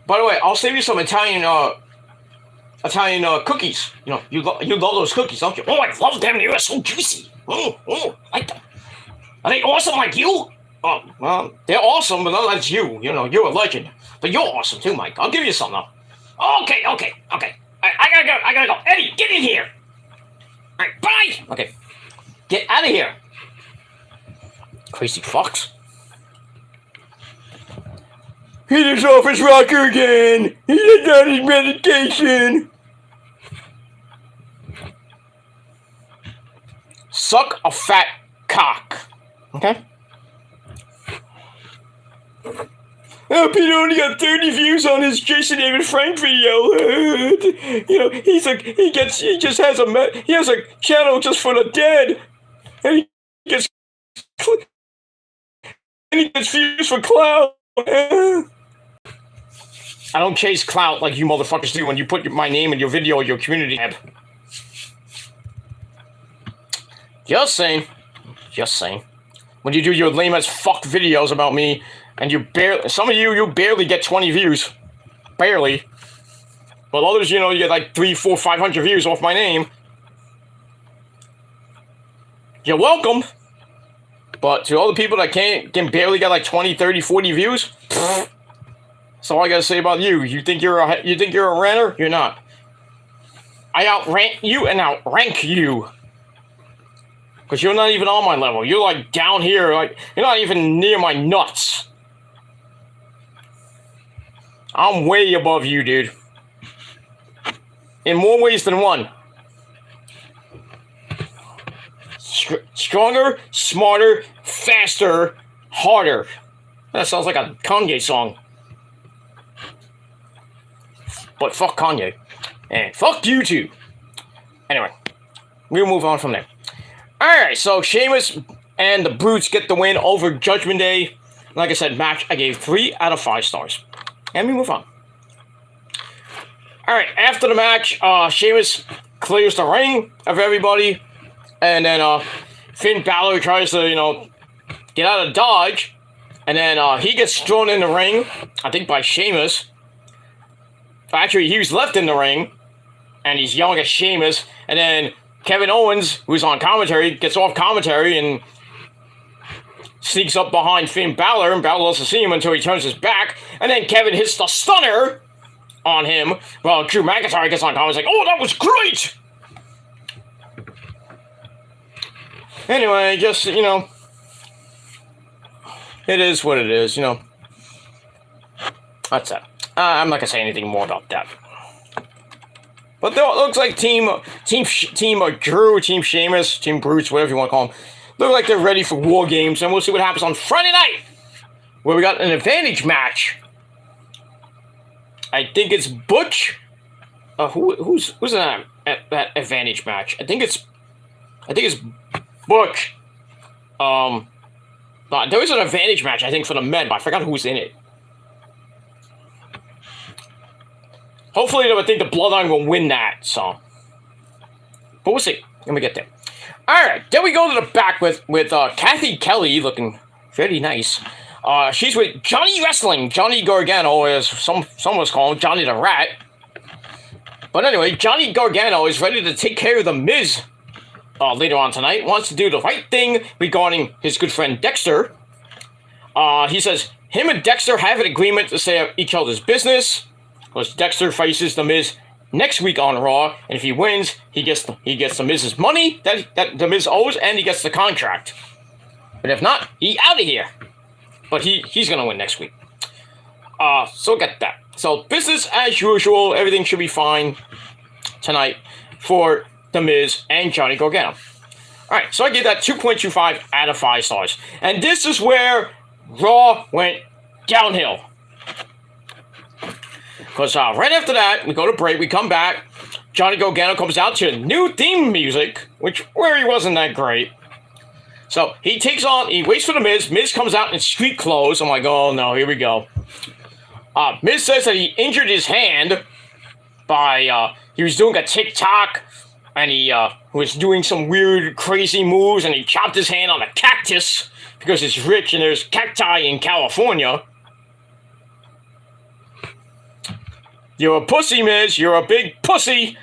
the way, I'll save you some Italian cookies. You love those cookies, don't you? Oh, I love them. They are so juicy. I like them. Are they awesome like you? Oh, well, they're awesome, but not like you. You're a legend. But you're awesome too, Mike. I'll give you some though. Okay. I gotta go. Eddie, get in here. All right, bye. Okay, get out of here. Crazy fucks. He is off his rocker again. He is on his medication. Suck a fat cock. Okay? Peter only got 30 views on his Jason David Frank video. He has a channel just for the dead. And he gets views for clout. I don't chase clout like you motherfuckers do when you put my name in your video or your community tab. Just saying. When you do your lame as fuck videos about me, and some of you barely get 20 views. Barely. But others, you get like 300, 400, 500 views off my name. You're welcome. But to all the people that can barely get like 20, 30, 40 views, that's all I gotta say about you. You think you're a ranter? You're not. I outrank you and outrank you. Because you're not even on my level. You're like down here, like you're not even near my nuts. I'm way above you, dude. In more ways than one. Stronger, smarter, faster, harder. That sounds like a Kanye song. But fuck Kanye. And fuck you too. Anyway, we'll move on from there. Alright, so Sheamus and the Brutes get the win over Judgment Day. Like I said, match I gave 3 out of 5 stars. And we move on. Alright, after the match, Sheamus clears the ring of everybody. And then Finn Balor tries to, get out of Dodge. And then he gets thrown in the ring, I think by Sheamus. Actually, he was left in the ring, and he's yelling at Sheamus. And then Kevin Owens, who's on commentary, gets off commentary and sneaks up behind Finn Balor, and Balor doesn't see him until he turns his back. And then Kevin hits the stunner on him. Well, Drew McIntyre gets on commentary, like, oh, that was great! Anyway, just, it is what it is, That's it. I'm not gonna say anything more about that. But it looks like Team Drew, Team Sheamus, Team Brutes, whatever you want to call them, look like they're ready for War Games, and we'll see what happens on Friday night, where we got an advantage match. I think it's Butch. Who's in that advantage match? I think it's Butch. There was an advantage match, I think, for the men, but I forgot who's in it. Hopefully, I think the Bloodline will win that, so. But we'll see when we get there. Alright, then we go to the back with Kathy Kelly, looking very nice. She's with Johnny Wrestling, Johnny Gargano, as some of us call him, Johnny the Rat. But anyway, Johnny Gargano is ready to take care of The Miz later on tonight. Wants to do the right thing regarding his good friend Dexter. He says him and Dexter have an agreement to stay out each other's business. Because Dexter faces The Miz next week on Raw, and if he wins, he gets The Miz's money that The Miz owes, and he gets the contract. But if not, he out of here. But he's gonna win next week. So get that. So business as usual. Everything should be fine tonight for The Miz and Johnny Gargano. All right, so I gave that 2.25 out of 5 stars, and this is where Raw went downhill. Because right after that, we go to break, we come back, Johnny Gargano comes out to new theme music, where he wasn't that great. So he waits for The Miz, Miz comes out in street clothes. I'm like, oh no, here we go. Miz says that he injured his hand by, he was doing a TikTok, and he was doing some weird, crazy moves, and he chopped his hand on a cactus, because it's rich and there's cacti in California. You're a pussy, Miz. You're a big pussy.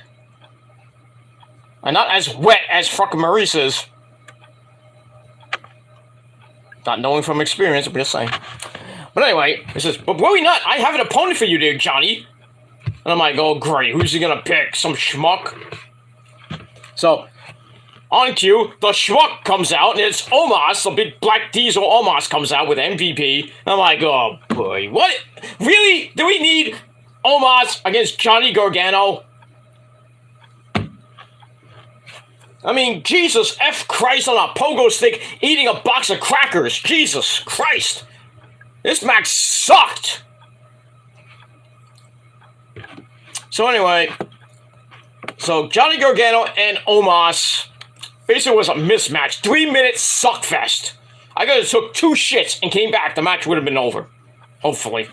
And not as wet as fucking Maurice's. Not knowing from experience, I'm just saying. But anyway, he says, but worry not, I have an opponent for you there, Johnny. And I'm like, oh great, who's he gonna pick? Some schmuck? So, on cue, the schmuck comes out, and it's Omos, the big black diesel Omos comes out with MVP. And I'm like, oh boy, what? Really? Do we need Omos against Johnny Gargano? I mean, Jesus F. Christ on a pogo stick eating a box of crackers. Jesus Christ. This match sucked. So anyway, so Johnny Gargano and Omos basically was a mismatch. 3-minute suckfest. I could have took 2 shits and came back. The match would have been over. Hopefully.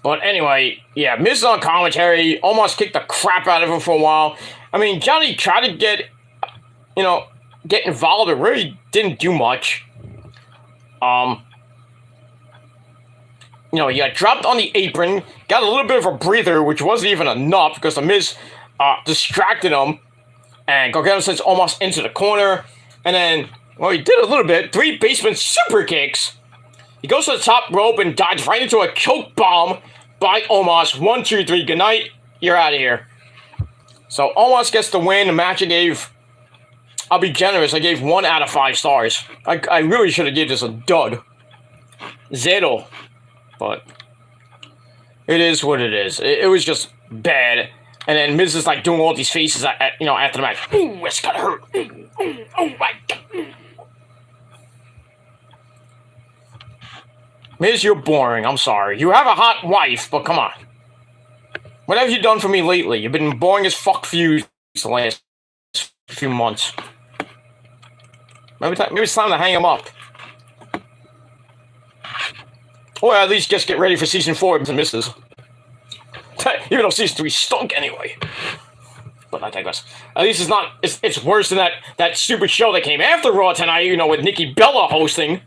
But anyway, yeah, Miz is on commentary. Omos kicked the crap out of him for a while. I mean, Johnny tried to get involved, but really didn't do much. He got dropped on the apron, got a little bit of a breather, which wasn't even enough because the Miz distracted him, and Gargano sends Omos into the corner, and then, well, he did a little bit, 3 basement super kicks. He goes to the top rope and dives right into a choke bomb by Omos. 1, 2, 3, good night, you're out of here. So Omos gets the win. The match I'll be generous, I gave 1 out of 5 stars. I really should have given this a dud. 0. But it is what it is. It was just bad. And then Miz is like doing all these faces after the match. Ooh, it's gonna hurt. Ooh, oh my God. Miz, you're boring. I'm sorry. You have a hot wife, but come on. What have you done for me lately? You've been boring as fuck for you the last few months. Maybe it's time to hang him up. Or at least just get ready for season 4 of Misses. Even though season 3 stunk anyway. But I digress. At least it's not. It's worse than that stupid show that came after Raw tonight. You know, with Nikki Bella hosting.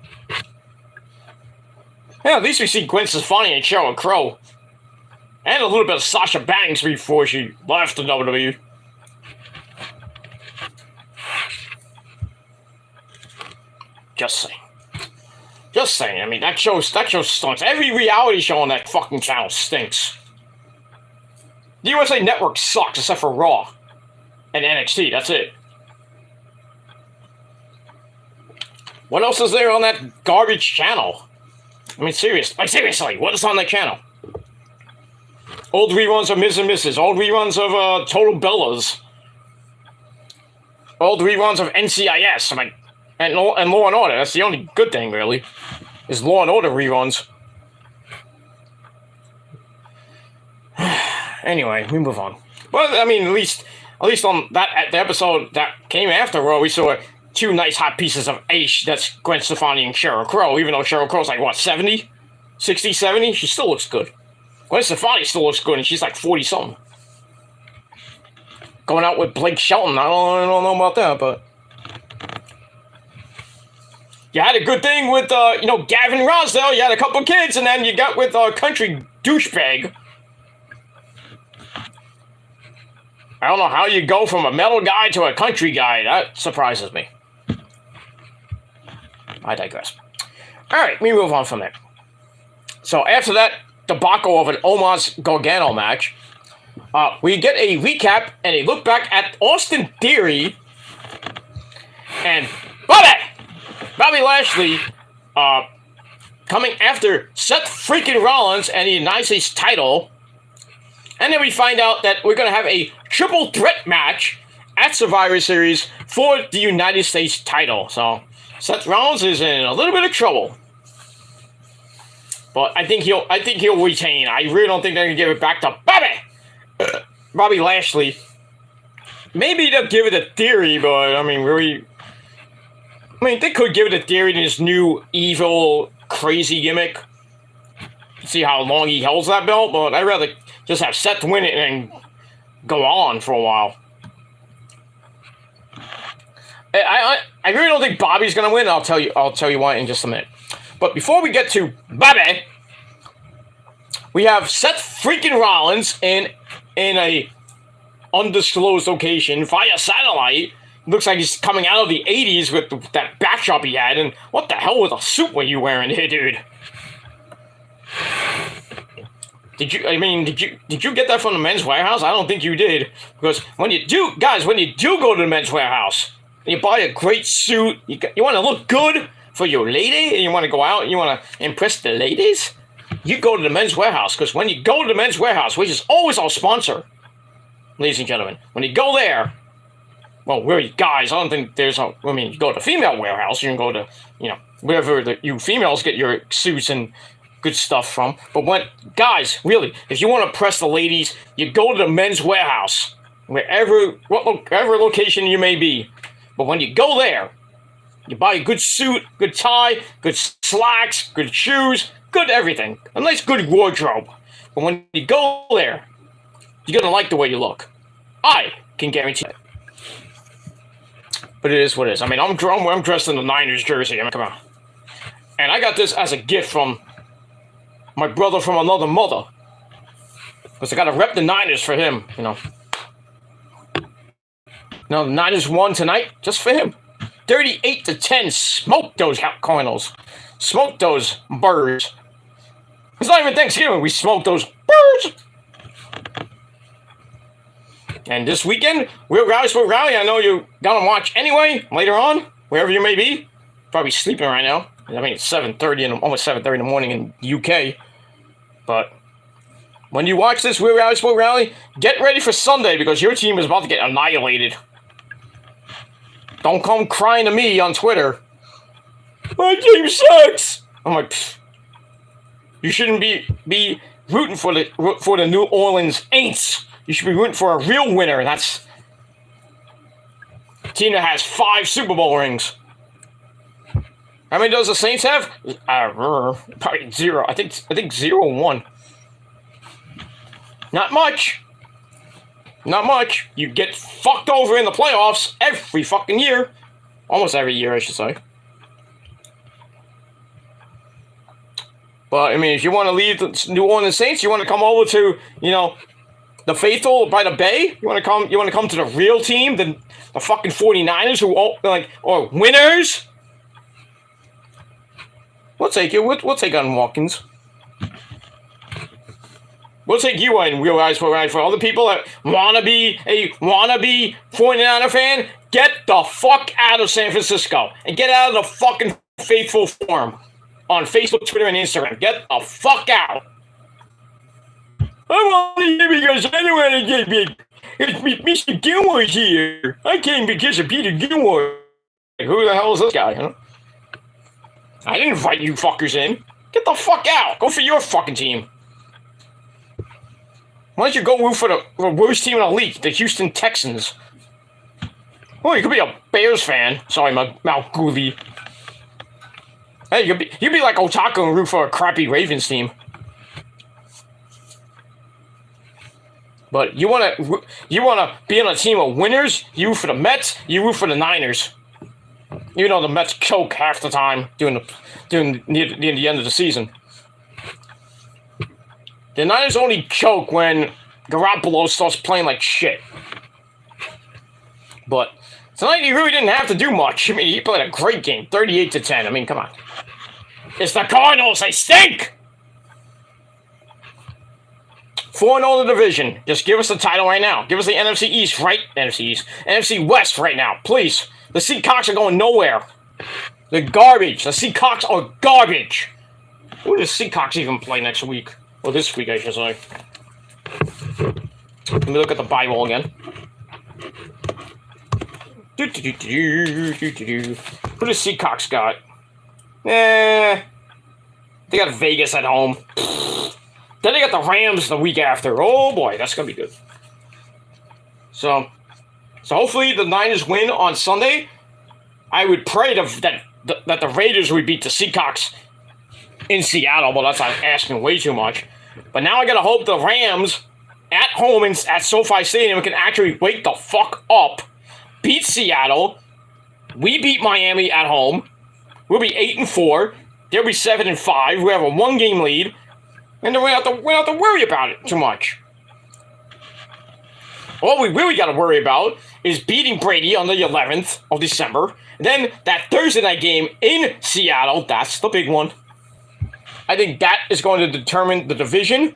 Yeah, at least we see Gwen Stefani and Sheryl Crow. And a little bit of Sasha Banks before she left the WWE. Just saying. Just saying. I mean, that show stinks. Every reality show on that fucking channel stinks. The USA Network sucks, except for Raw and NXT. That's it. What else is there on that garbage channel? I mean, seriously, what is on that channel? Old reruns of Miz and Mrs. Old reruns of Total Bellas. Old reruns of NCIS. I mean, and Law and Order. That's the only good thing, really, is Law and Order reruns. Anyway, we move on. Well, I mean, at least on the episode that came after Raw, we saw 2 nice hot pieces of ace. That's Gwen Stefani and Sheryl Crow. Even though Sheryl Crow's like, what, 70? 60, 70? She still looks good. Gwen Stefani still looks good, and she's like 40-something. Going out with Blake Shelton. I don't know about that, but... You had a good thing with, Gavin Rossdale. You had a couple kids, and then you got with country douchebag. I don't know how you go from a metal guy to a country guy. That surprises me. I digress. Alright, we move on from there. So after that debacle of an Omos Gargano match, we get a recap and a look back at Austin Theory and Bobby Lashley coming after Seth freaking Rollins and the United States title. And then we find out that we're going to have a triple threat match at Survivor Series for the United States title. So Seth Rollins is in a little bit of trouble. But I think he'll retain. I really don't think they're going to give it back to Bobby Lashley. Maybe they'll give it a Theory, but I mean, really... they could give it a Theory in his new evil, crazy gimmick. See how long he holds that belt, but I'd rather just have Seth win it and go on for a while. I really don't think Bobby's gonna win. I'll tell you why in just a minute. But before we get to Bobby, we have Seth freaking Rollins in a undisclosed location via satellite. Looks like he's coming out of the 80s with that backdrop he had. And what the hell was a suit were you wearing here, dude? Did you get that from the Men's Warehouse? I don't think you did. Because when you do go to the Men's Warehouse, and you buy a great suit, you want to look good for your lady, and you want to go out, and you want to impress the ladies, you go to the Men's Warehouse. Because when you go to the Men's Warehouse, which is always our sponsor, ladies and gentlemen, when you go there, well, we're guys, I don't think there's a... you go to the female warehouse, you can go to, wherever you females get your suits and good stuff from. But guys, really, if you want to impress the ladies, you go to the Men's Warehouse, whatever location you may be. But when you go there, you buy a good suit, good tie, good slacks, good shoes, good everything. A nice good wardrobe. But when you go there, you're going to like the way you look. I can guarantee it. But it is what it is. I mean, I'm dressed in the Niners jersey. I mean, come on. And I got this as a gift from my brother from another mother. Because I got to rep the Niners for him, No, the Niners won tonight just for him. 38-10. Smoke those Cardinals. Smoke those birds. It's not even Thanksgiving. We smoked those birds. And this weekend, Real Rally Sport Rally. I know you're going to watch anyway, later on, wherever you may be. Probably sleeping right now. I mean, it's 7:30 and almost 7:30 in the morning in the UK. But when you watch this Real Rally Sport Rally, get ready for Sunday because your team is about to get annihilated. Don't come crying to me on Twitter. My team sucks. I'm like, You shouldn't be rooting for the New Orleans Aints. You should be rooting for a real winner. That's a team that has 5 Super Bowl rings. How many does the Saints have? Probably 0. I think 0-1. Not much. Not much. You get fucked over in the playoffs every fucking year. Almost every year, I should say. But, I mean, if you want to leave the New Orleans Saints, you want to come over to, you know, the faithful by the Bay? You want to come to the real team? The fucking 49ers who, or winners? We'll take you. We'll take on Watkins. We'll take you on Real Eyes for other people that wanna be a wannabe 49er fan. Get the fuck out of San Francisco and get out of the fucking faithful forum on Facebook, Twitter, and Instagram. Get the fuck out. I want to hear because I don't want to get big. It's Mr. Gilmore's here. I came because of Peter Gilmore. Who the hell is this guy? Huh? I didn't invite you fuckers in. Get the fuck out. Go for your fucking team. Why don't you go root for the worst team in the league, the Houston Texans? Well, you could be a Bears fan. Sorry, Malguli. Hey, you'd be like Otaku and root for a crappy Ravens team. But you wanna be on a team of winners? You root for the Mets. You root for the Niners. Even though the Mets choke half the time near the end of the season. The Niners only choke when Garoppolo starts playing like shit. But tonight he really didn't have to do much. I mean, he played a great game, 38-10. I mean, come on. It's the Cardinals. They stink. 4-0 the division. Just give us the title right now. Give us the NFC East, right? NFC West right now, please. The Seahawks are going nowhere. They're garbage. The Seahawks are garbage. Who does Seahawks even play next week? Well, this week, I should say. Let me look at the Bible again. Who does Seahawks got? They got Vegas at home. Then they got the Rams the week after. Oh boy, that's gonna be good. So hopefully the Niners win on Sunday. I would pray that the Raiders would beat the Seahawks in Seattle, but that's asking way too much. But now I gotta hope the Rams at home at SoFi Stadium can actually wake the fuck up, beat Seattle. We beat Miami at home. We'll be 8-4. They'll be 7-5. We have a 1-game lead, and then we don't have to worry about it too much. All we really got to worry about is beating Brady on the 11th of December. And then that Thursday night game in Seattle, that's the big one. I think that is going to determine the division,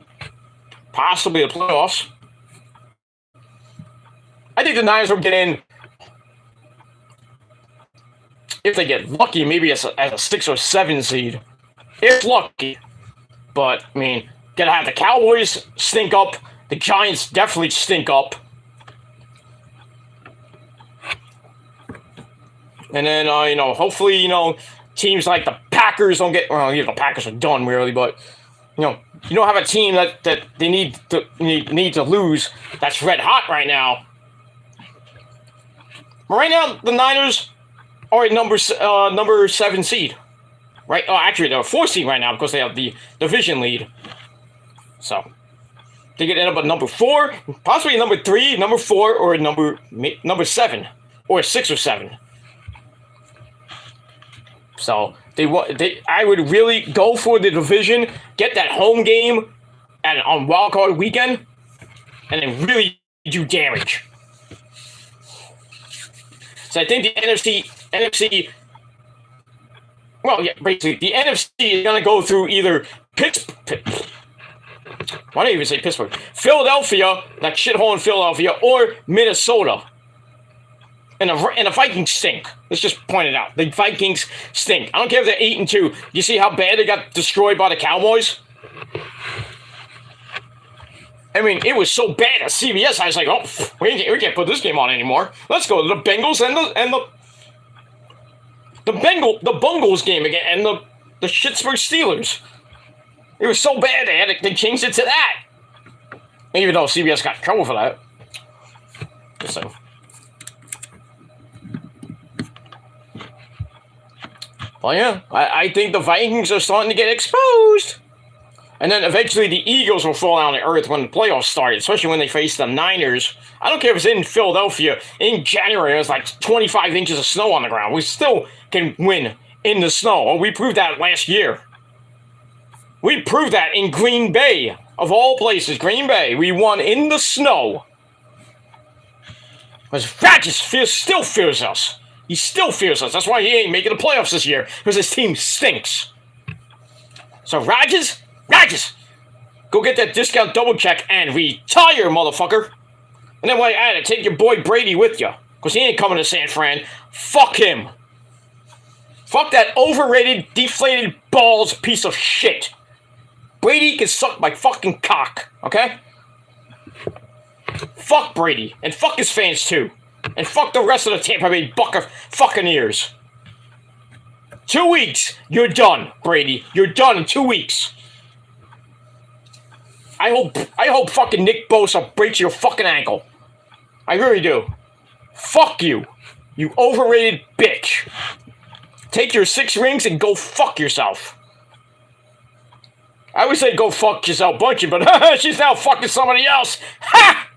possibly the playoffs. I think the Niners will get in, if they get lucky, maybe as a 6 or 7 seed. If lucky. But, I mean, gotta have the Cowboys stink up. The Giants definitely stink up. And then, hopefully, teams like the Packers don't get... Well, the Packers are done, really, but, you don't have a team that they need to lose that's red hot right now. But right now, the Niners are a number 7 seed. Right? Oh, actually, they're a 4 seed right now because they have the division lead. So, they could end up at number 4, possibly number 3, number 4, or number 7, or 6 or 7. So I would really go for the division, get that home game on wildcard weekend, and then really do damage. So I think the NFC. Well, yeah, basically the NFC is gonna go through either why don't you even say Pittsburgh? Philadelphia, that shithole in Philadelphia, or Minnesota. And the Vikings stink. Let's just point it out. The Vikings stink. I don't care if they're 8-2. You see how bad they got destroyed by the Cowboys? I mean, it was so bad at CBS. I was like, oh, we can't put this game on anymore. Let's go to the Bengals and the Bungles game again, and the Pittsburgh Steelers. It was so bad they changed it to that. Even though CBS got in trouble for that. Just saying. Well, yeah, I think the Vikings are starting to get exposed. And then eventually the Eagles will fall down to earth when the playoffs started, especially when they face the Niners. I don't care if it's in Philadelphia. In January, there's like 25 inches of snow on the ground. We still can win in the snow. Well, we proved that last year. We proved that in Green Bay. Of all places, Green Bay. We won in the snow. Because Rodgers still fears us. He still fears us. That's why he ain't making the playoffs this year. Because his team stinks. So Rodgers, go get that discount double check and retire, motherfucker. And then while you're at it, take your boy Brady with you. Because he ain't coming to San Fran. Fuck him. Fuck that overrated, deflated balls piece of shit. Brady can suck my fucking cock, okay? Fuck Brady. And fuck his fans too. And fuck the rest of the Tampa Bay Buccaneers. 2 weeks. You're done, Brady. You're done in 2 weeks. I hope fucking Nick Bosa breaks your fucking ankle. I really do. Fuck you. You overrated bitch. Take your 6 rings and go fuck yourself. I would say go fuck Gisele Bündchen, but she's now fucking somebody else. Ha!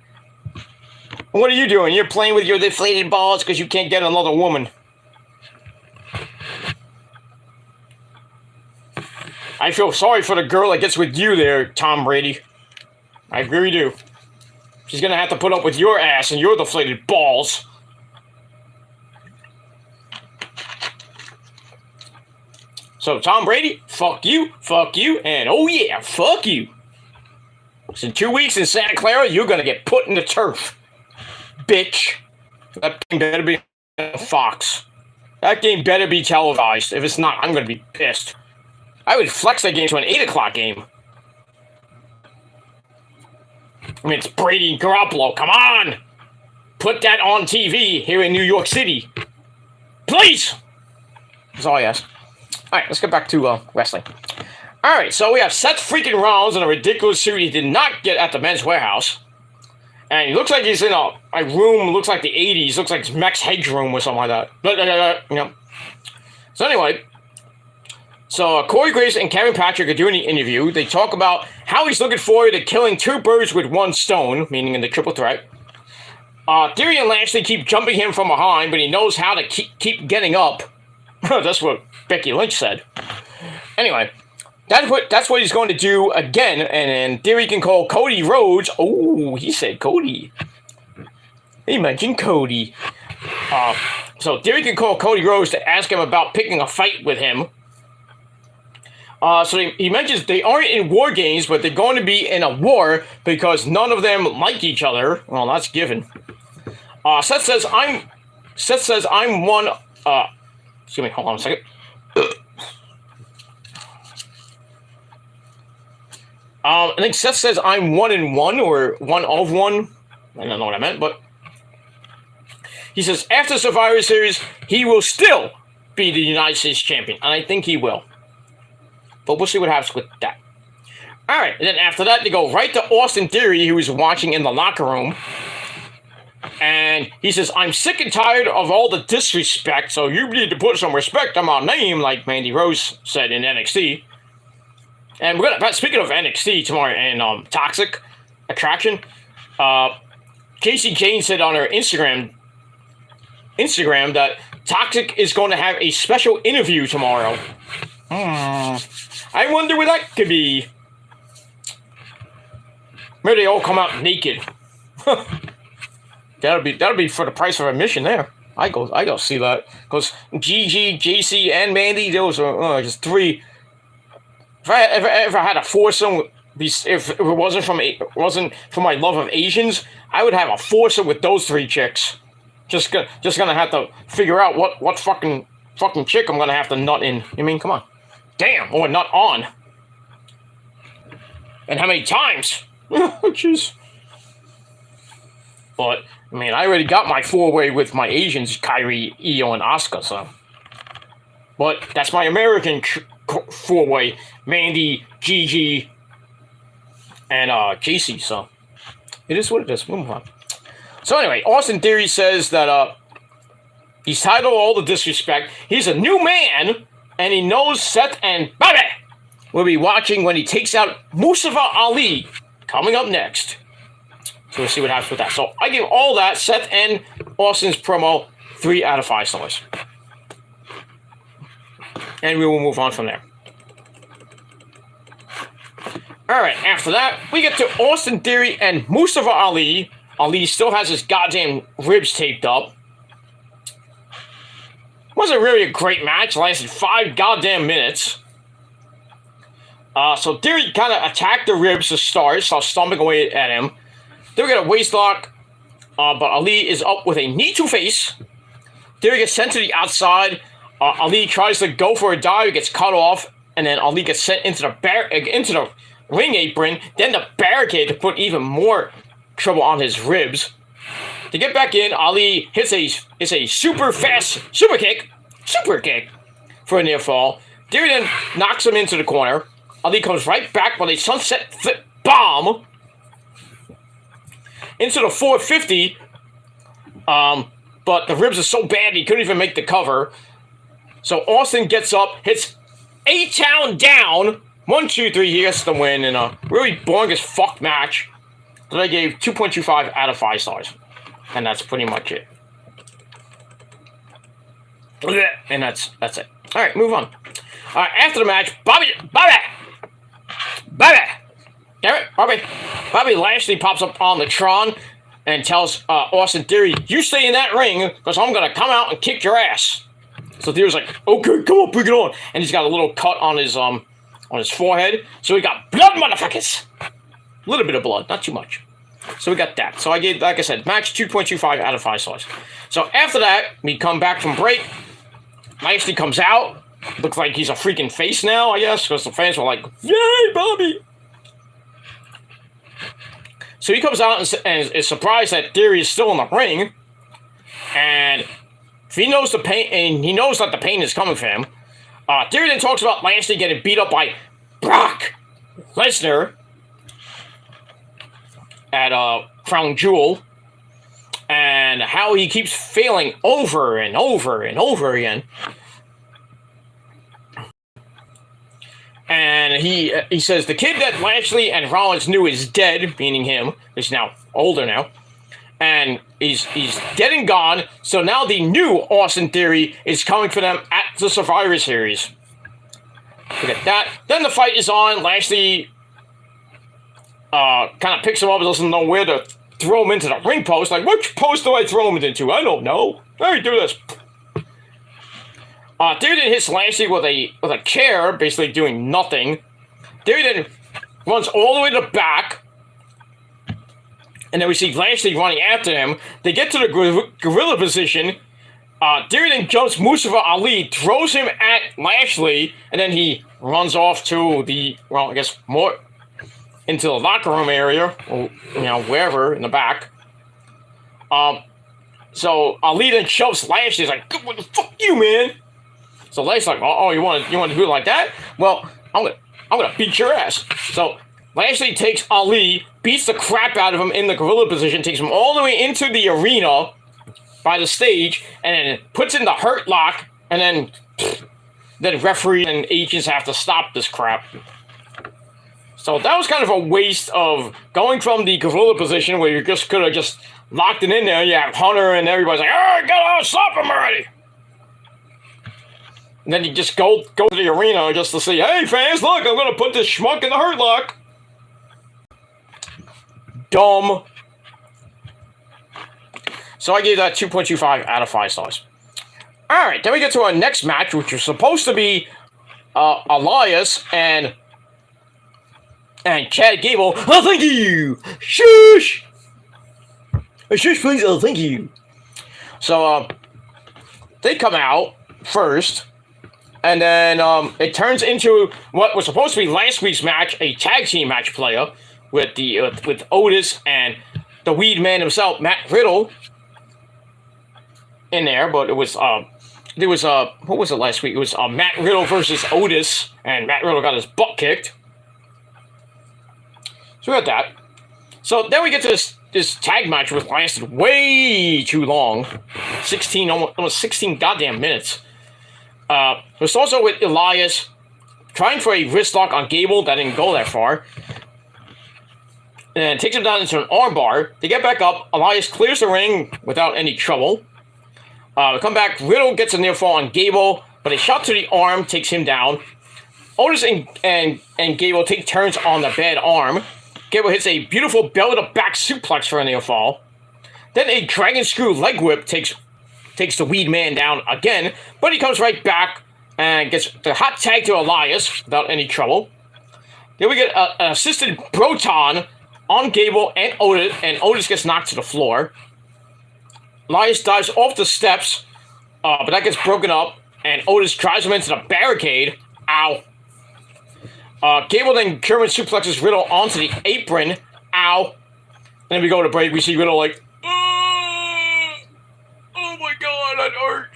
What are you doing? You're playing with your deflated balls because you can't get another woman. I feel sorry for the girl that gets with you there, Tom Brady. I really do. She's gonna have to put up with your ass and your deflated balls. So, Tom Brady, fuck you, and oh yeah, fuck you. So in 2 weeks in Santa Clara, you're gonna get put in the turf. Bitch. That game better be Fox. That game better be televised. If it's not, I'm gonna be pissed. I would flex that game to an 8 o'clock game. I mean, it's Brady and Garoppolo. Come on! Put that on TV here in New York City. Please! That's all I ask. Alright, let's get back to wrestling. Alright, so we have Seth freaking Rollins in a ridiculous suit he did not get at the Men's Warehouse. And he looks like he's in a room, looks like the 80s, looks like it's Max Headroom or something like that. You know. So anyway, so Corey Graves and Kevin Patrick are doing the interview. They talk about how he's looking forward to killing 2 birds with 1 stone, meaning in the triple threat. Theory and Lashley keep jumping him from behind, but he knows how to keep getting up. That's what Becky Lynch said. Anyway, that's what he's going to do again, and Theory can call Cody Rhodes. Oh, he said Cody. He mentioned Cody. So Theory can call Cody Rhodes to ask him about picking a fight with him. So he mentions they aren't in war games, but they're going to be in a war because none of them like each other. Well, that's given. Seth says I'm one. Excuse me. Hold on a second. I think Seth says I'm 1-1 or 1 of 1. I don't know what I meant, but he says after Survivor Series he will still be the United States champion, and I think he will. But we'll see what happens with that. All right, and then after that, they go right to Austin Theory, who is watching in the locker room. And he says, I'm sick and tired of all the disrespect, so you need to put some respect on my name, like Mandy Rose said in NXT. And we're gonna, speaking of NXT tomorrow and Toxic Attraction, Casey Kane said on her Instagram that Toxic is going to have a special interview tomorrow. I wonder what that could be. Maybe they all come out naked. That'll be for the price of admission there. I go see that because Gigi, JC, and Mandy, those are just 3. If I ever had a foursome, if it wasn't for my love of Asians, I would have a foursome with those 3 chicks. Just gonna have to figure out what fucking chick I'm gonna have to nut in. I mean, come on. Damn, or nut on. And how many times? Jeez. But, I mean, I already got my 4-way with my Asians, Kyrie, Io, and Asuka, so. But that's my American four-way. Mandy, Gigi, and JC. So it is what it is. Move on. So anyway, Austin Theory says that he's tired of all the disrespect. He's a new man, and he knows Seth and Bobby will be watching when he takes out Mustafa Ali. Coming up next. So we'll see what happens with that. So I give all that, Seth and Austin's promo, 3 out of 5 stars. And we will move on from there. Alright, after that, we get to Austin Theory and Mustafa Ali. Ali still has his goddamn ribs taped up. Wasn't really a great match. Lasted 5 goddamn minutes. So Theory kind of attacked the ribs to start, so stomping away at him. Theory got a waist lock, but Ali is up with a knee to face. Theory gets sent to the outside. Ali tries to go for a dive, gets cut off, and then Ali gets sent into the ring apron, then the barricade to put even more trouble on his ribs. To get back in, Ali hits a super fast super kick for a near fall. Theory then knocks him into the corner. Ali comes right back with a sunset flip bomb into the 450. But the ribs are so bad he couldn't even make the cover. So Austin gets up, hits A-Town down. 1, 2, 3, he gets the win in a really boring as fuck match that I gave 2.25 out of 5 stars. And that's pretty much it. And that's it. Alright, move on. After the match, Bobby Lashley pops up on the Tron and tells Austin Theory, "You stay in that ring, because I'm going to come out and kick your ass." So Theory's like, "Okay, come on, bring it on." And he's got a little cut on his forehead. So we got blood, motherfuckers. A little bit of blood, not too much. So we got that. So I gave, like I said, match 2.25 out of 5 stars. So after that, we come back from break. Lashley comes out. Looks like he's a freaking face now, I guess, because the fans were like, "Yay, Bobby!" So he comes out and is surprised that Theory is still in the ring. And if he knows the pain, and he knows that the pain is coming for him, Theory then talks about Lashley getting beat up by Brock Lesnar at Crown Jewel, and how he keeps failing over and over and over again. And he says the kid that Lashley and Rollins knew is dead, meaning him, is now older now, and he's dead and gone. So now the new Austin Theory is coming for them at the Survivor Series. Look at that. Then the fight is on. Lashley kind of picks him up and doesn't know where to throw him into the ring post. Like, which post do I throw him into? I don't know. Let me do this. Theory then hits Lashley with a chair, basically doing nothing. Theory then runs all the way to the back. And then we see Lashley running after him. They get to the gorilla position. Theory then jumps Mustafa Ali, throws him at Lashley, and then he runs off to the, well, I guess more into the locker room area, or, wherever in the back. So Ali then shoves Lashley. He's like, "What the fuck you, man?" So Lashley's like, "Oh, you want to do it like that? Well, I'm gonna beat your ass." So Lashley takes Ali, beats the crap out of him in the gorilla position, takes him all the way into the arena by the stage, and then puts in the hurt lock, and then referee and agents have to stop this crap. So that was kind of a waste of going from the gorilla position where you just could have just locked it in there. You have Hunter and everybody's like, "Oh, gotta stop him already." And then you just go to the arena just to see, "Hey fans, look, I'm gonna put this schmuck in the hurt lock." Dumb. So I gave that 2.25 out of 5 stars. Alright, then we get to our next match, which was supposed to be Elias and Chad Gable. "Oh, thank you! Shush! Shush, please, oh, thank you." So, they come out first, and then it turns into what was supposed to be last week's match, a tag team match player, with Otis and the weed man himself, Matt Riddle, in there, but it was there was what was it last week? It was Matt Riddle versus Otis, and Matt Riddle got his butt kicked. So we got that. So then we get to this tag match, which lasted way too long, almost 16 goddamn minutes. It was also with Elias trying for a wrist lock on Gable that didn't go that far, and takes him down into an armbar. They get back up. Elias clears the ring without any trouble. We come back. Riddle gets a near fall on Gable, but a shot to the arm takes him down. Otis and Gable take turns on the bad arm. Gable hits a beautiful belly-to-back suplex for a near fall. Then a dragon screw leg whip takes the Weed Man down again, but he comes right back and gets the hot tag to Elias without any trouble. Then we get an assisted Broton on Gable and Otis gets knocked to the floor. Elias dives off the steps, but that gets broken up, and Otis drives him into the barricade. Ow. Gable then German suplexes Riddle onto the apron. Ow. And then we go to break. We see Riddle like, oh my god, that hurt.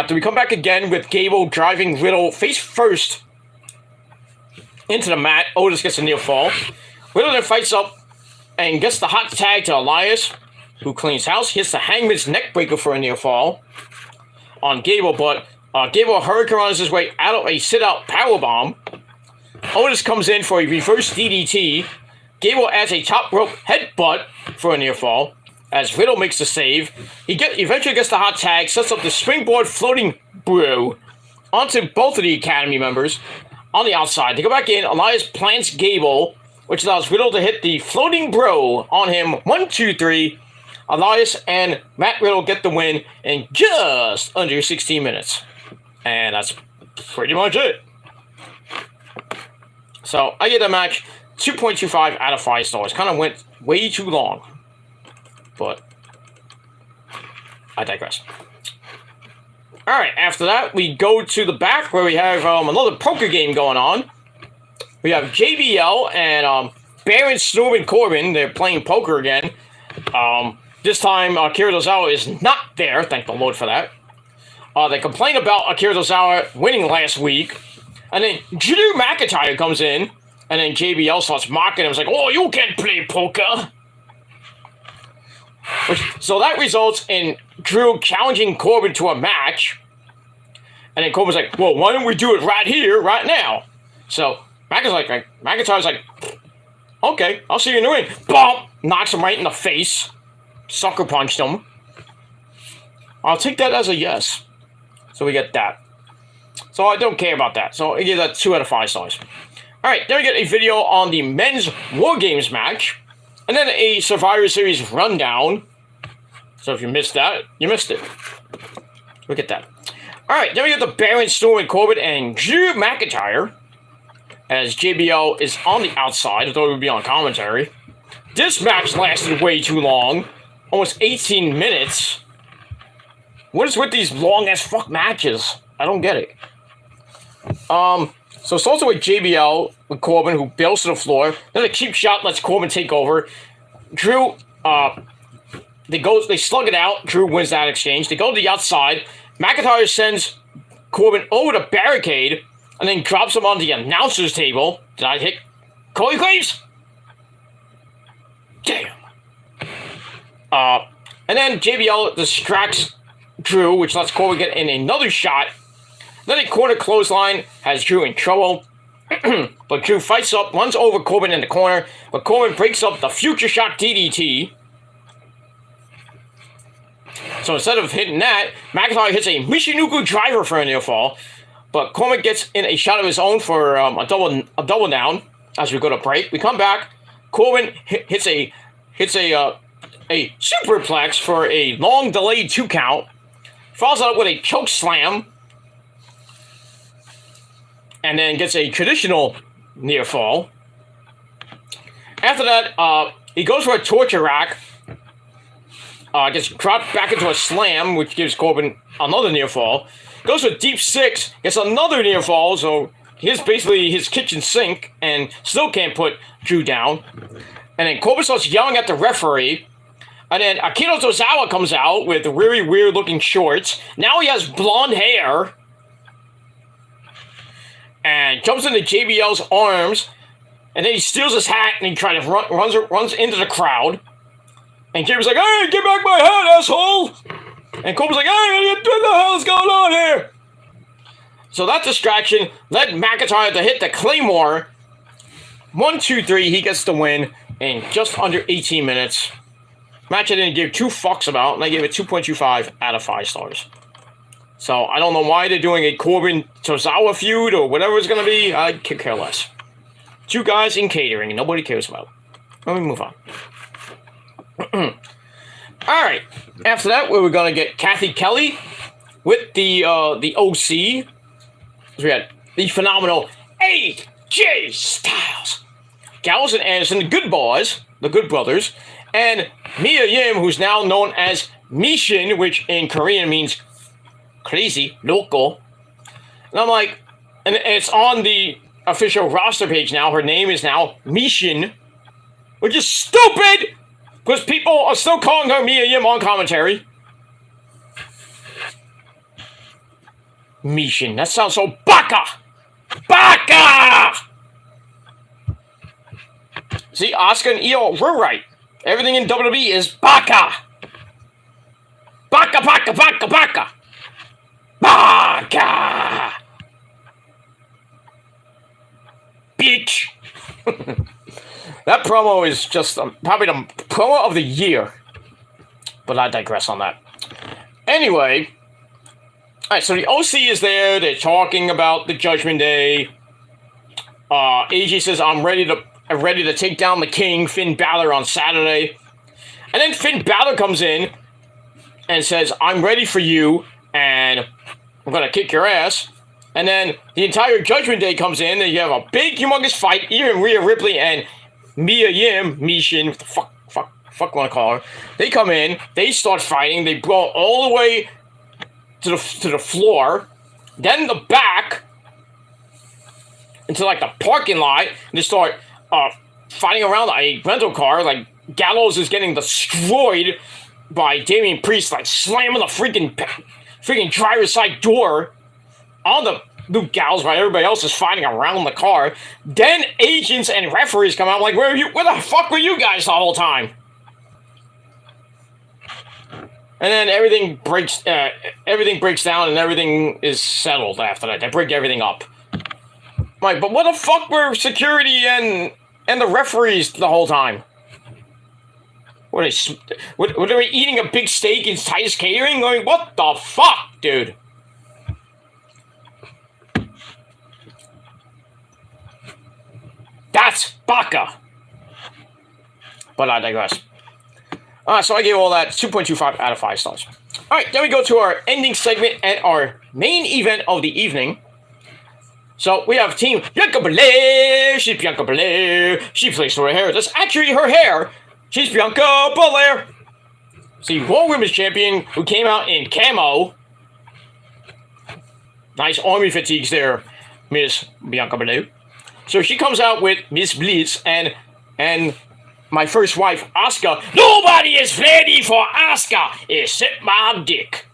Then we come back again with Gable driving Riddle face first into the mat. Otis gets a near fall. Riddle then fights up and gets the hot tag to Elias, who cleans house. Hits the Hangman's neckbreaker for a near fall on Gable, but Gable hurricanes his way out of a sit-out powerbomb. Otis comes in for a reverse DDT. Gable adds a top rope headbutt for a near fall as Riddle makes the save. He eventually gets the hot tag, sets up the springboard floating brew onto both of the Academy members on the outside. They go back in. Elias plants Gable, which allows Riddle to hit the floating bro on him. 1, 2, 3. Elias and Matt Riddle get the win in just under 16 minutes. And that's pretty much it. So I give the match 2.25 out of 5 stars. Kind of went way too long. But I digress. Alright, after that, we go to the back where we have another poker game going on. We have JBL and Baron Strowman Corbin. They're playing poker again. This time, Akira Tozawa is not there. Thank the Lord for that. They complain about Akira Tozawa winning last week. And then Drew McIntyre comes in. And then JBL starts mocking him. It's like, oh, you can't play poker. So that results in Drew challenging Corbin to a match. And then Corbin's like, well, why don't we do it right here, right now? So McIntyre's like, okay, I'll see you in the ring. Bump! Knocks him right in the face. Sucker punched him. I'll take that as a yes. So we get that. So I don't care about that. So I give that 2 out of 5 stars. Alright, then we get a video on the men's War Games match. And then a Survivor Series rundown. So if you missed that, you missed it. Look at that. Alright, then we get the Baron Strowman Corbin and Drew McIntyre. As JBL is on the outside. I thought it would be on commentary. This match lasted way too long. Almost 18 minutes. What is with these long-ass fuck matches? I don't get it. So it's also with JBL, with Corbin, who bails to the floor. Then a cheap shot lets Corbin take over. Drew, they slug it out. Drew wins that exchange. They go to the outside. McIntyre sends Corbin over the barricade and then drops him on the announcer's table. Did I hit Corey Graves? Damn. And then JBL distracts Drew, which lets Corbin get in another shot. Then a corner clothesline has Drew in trouble. But Drew fights up, runs over Corbin in the corner, but Corbin breaks up the Future Shock DDT. So instead of hitting that, McIntyre hits a Michinoku driver for a near fall. But Corbin gets in a shot of his own for a double down as we go to break. We come back. Corbin hits a superplex for a long delayed 2 count. Follows out with a choke slam. And then gets a traditional near fall. After that, he goes for a torture rack. Gets dropped back into a slam, which gives Corbin another near fall. Goes for deep 6, gets another near fall, so here's basically his kitchen sink, and still can't put Drew down. And then Corbin starts yelling at the referee. And then Akira Tozawa comes out with really weird looking shorts. Now he has blonde hair. And jumps into JBL's arms. And then he steals his hat and he tries to runs into the crowd. And JBL's like, hey, get back my hat, asshole! And Cobra's like, hey, what the hell is going on here? So that distraction led McIntyre to hit the Claymore. 1, 2, 3, he gets the win in just under 18 minutes. Match I didn't give 2 fucks about, and I gave it 2.25 out of 5 stars. So I don't know why they're doing a Corbin-Tozawa feud or whatever it's going to be. I could care less. 2 guys in catering, nobody cares about. Let me move on. Alright, after that, we were going to get Kathy Kelly with the OC. So we had the phenomenal AJ Styles, Gallows and Anderson, the Good Boys, the Good Brothers, and Mia Yim, who's now known as Mishin, which in Korean means crazy, local. And I'm like, and it's on the official roster page now. Her name is now Mishin, which is stupid, because people are still calling her Mia Yim on commentary. Mishin, that sounds so baka! Baka! See, Asuka and Io were right. Everything in WWE is baka! Baka, baka, baka, baka! Baka! Bitch! That promo is just probably the promo of the year. But I digress on that. Anyway, alright, so the OC is there. They're talking about the Judgment Day. AJ says, I'm ready to take down the King, Finn Balor, on Saturday. And then Finn Balor comes in and says, I'm ready for you, and I'm going to kick your ass. And then the entire Judgment Day comes in, and you have a big, humongous fight. Even Rhea Ripley and Mia Yim, Mishin, what the fuck want to call her? They come in, they start fighting, they brawl all the way to the floor, then the back, into like the parking lot, and they start fighting around a rental car. Like, Gallows is getting destroyed by Damian Priest, like slamming the freaking driver's side door on the Luke Gallows while everybody else is fighting around the car. Then agents and referees come out like, where the fuck were you guys the whole time? And then everything breaks down and everything is settled after that. They break everything up. Like, but what the fuck were security and the referees the whole time? Were they eating a big steak in Titus Catering? Like, what the fuck, dude? That's baka. But I digress. So I gave all that 2.25 out of 5 stars. Alright, then we go to our ending segment and our main event of the evening. So we have Team Bianca Belair. She's Bianca Belair. She plays for her hair. That's actually her hair. She's Bianca Belair. See, Raw Women's Champion who came out in camo. Nice army fatigues there, Miss Bianca Belair. So she comes out with Miss Blitz and my first wife, Asuka. Nobody is ready for Asuka except my dick.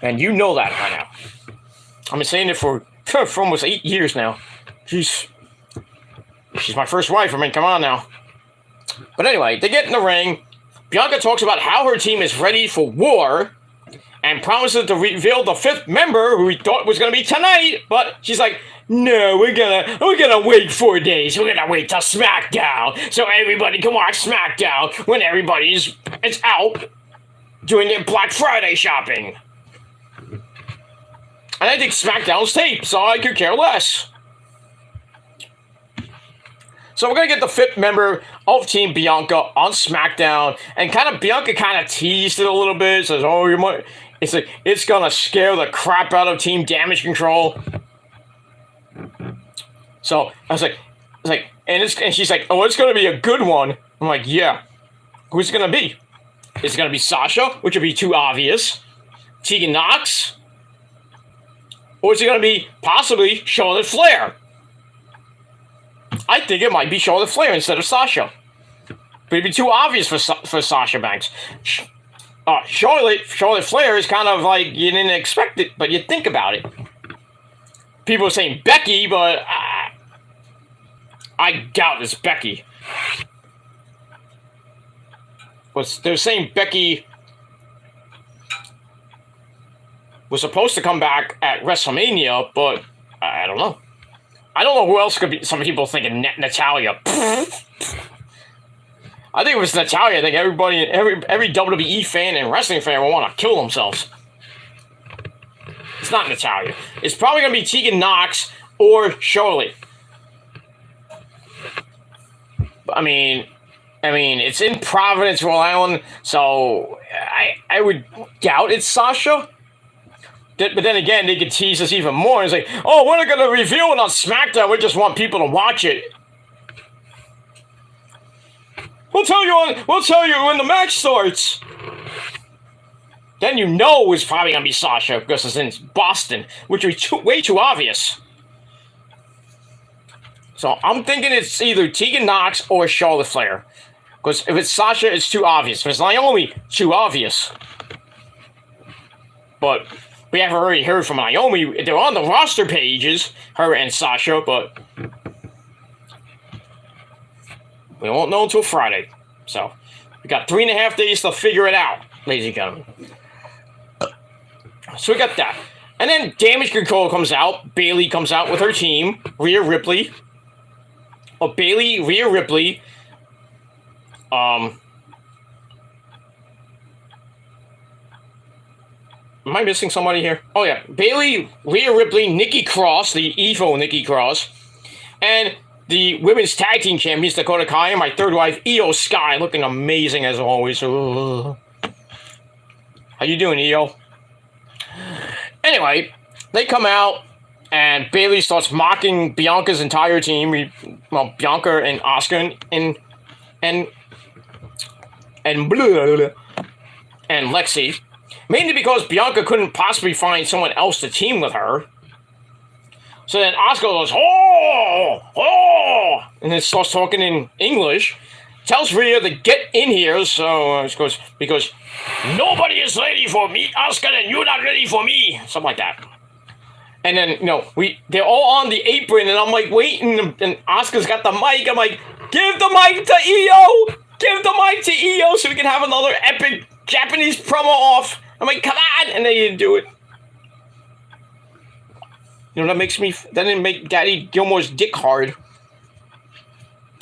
And you know that by now. I've been saying it for almost 8 years now. She's my first wife. I mean, come on now. But anyway, they get in the ring. Bianca talks about how her team is ready for war and promises to reveal the 5th member who we thought was going to be tonight. But she's like, no, we're gonna wait 4 days. We're gonna wait till SmackDown so everybody can watch SmackDown when everybody's out doing their Black Friday shopping. And I think SmackDown's taped, so I could care less. So we're going to get the 5th member of Team Bianca on SmackDown. And Bianca kind of teased it a little bit. Says, oh, you might... It's like, it's going to scare the crap out of Team Damage Control. So I was like, and she's like, oh, it's going to be a good one. I'm like, yeah. Who's it going to be? Is it going to be Sasha, which would be too obvious? Tegan Nox? Or is it going to be possibly Charlotte Flair? I think it might be Charlotte Flair instead of Sasha. But it'd be too obvious for Sasha Banks. Charlotte Flair is kind of like, you didn't expect it, but you think about it. People are saying Becky, but I doubt it's Becky. They're saying Becky was supposed to come back at WrestleMania, but I don't know. I don't know who else could be. Some people thinking Natalya. I think if it's Natalya, I think every WWE fan and wrestling fan will want to kill themselves. It's not Natalya. It's probably going to be Tegan Nox or Charlotte. I mean, it's in Providence, Rhode Island, so I would doubt it's Sasha. But then again, they could tease us even more and say, "Oh, we're not going to reveal it on SmackDown. We just want people to watch it. We'll tell you when the match starts." Then you know it's probably going to be Sasha because it's in Boston, which would be way too obvious. So I'm thinking it's either Tegan Nox or Charlotte Flair. Because if it's Sasha, it's too obvious. If it's Naomi, too obvious. But we haven't already heard from Naomi. They're on the roster pages, her and Sasha, but we won't know until Friday. So we got 3.5 days to figure it out, ladies and gentlemen. So we got that. And then Damage Control comes out. Bayley comes out with her team. Rhea Ripley. Rhea Ripley. Am I missing somebody here? Oh yeah. Bayley, Rhea Ripley, Nikki Cross, the evil Nikki Cross. And the women's tag team champions, Dakota Kai and my third wife, Io Sky, looking amazing as always. How you doing, Io? Anyway, they come out, and Bayley starts mocking Bianca's entire team. Bianca and Asuka and Lexi. Mainly because Bianca couldn't possibly find someone else to team with her. So then Asuka goes, oh, and then starts talking in English. Tells Rhea to get in here, so she goes, because nobody is ready for me, Asuka, and you're not ready for me. Something like that. And then, they're all on the apron, and I'm like waiting, and Asuka's got the mic. I'm like, give the mic to Io! Give the mic to Io so we can have another epic Japanese promo off. I'm like, come on! And they didn't do it. That didn't make Daddy Gilmore's dick hard.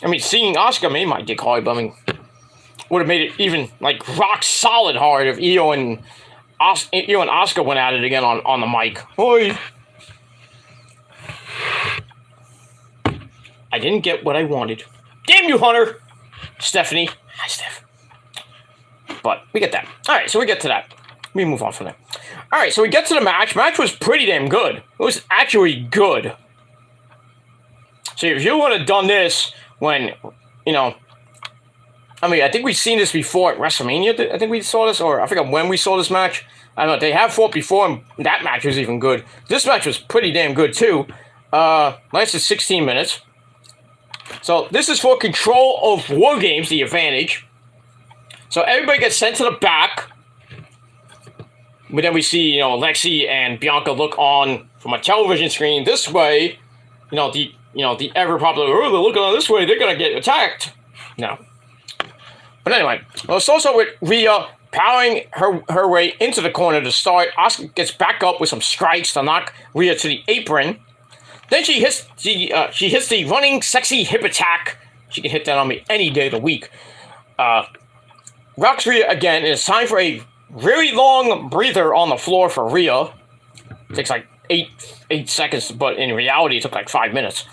I mean, seeing Asuka made my dick hard, but would have made it even, rock solid hard if Io and Asuka went at it again on the mic. Oi! I didn't get what I wanted. Damn you, Hunter! Stephanie. Hi, Steph. But we get that. Alright, so we get to that. Let me move on from that. Alright, so we get to the match. Match was pretty damn good. It was actually good. So if you would have done this when, I think we've seen this before at WrestleMania. I think we saw this, or I forgot when we saw this match. I don't know, they have fought before, and that match was even good. This match was pretty damn good, too. Lasted 16 minutes. So this is for control of War Games, the advantage. So everybody gets sent to the back. But then we see, Lexi and Bianca look on from a television screen this way. The ever popular, they're looking on this way, they're gonna get attacked. No. But anyway, it's also with Rhea powering her way into the corner to start. Asuka gets back up with some strikes to knock Rhea to the apron. Then she hits the running sexy hip attack. She can hit that on me any day of the week. Rocks Rhea again, and it's time for a really long breather on the floor for Rhea. It takes 8 seconds, but in reality it took 5 minutes.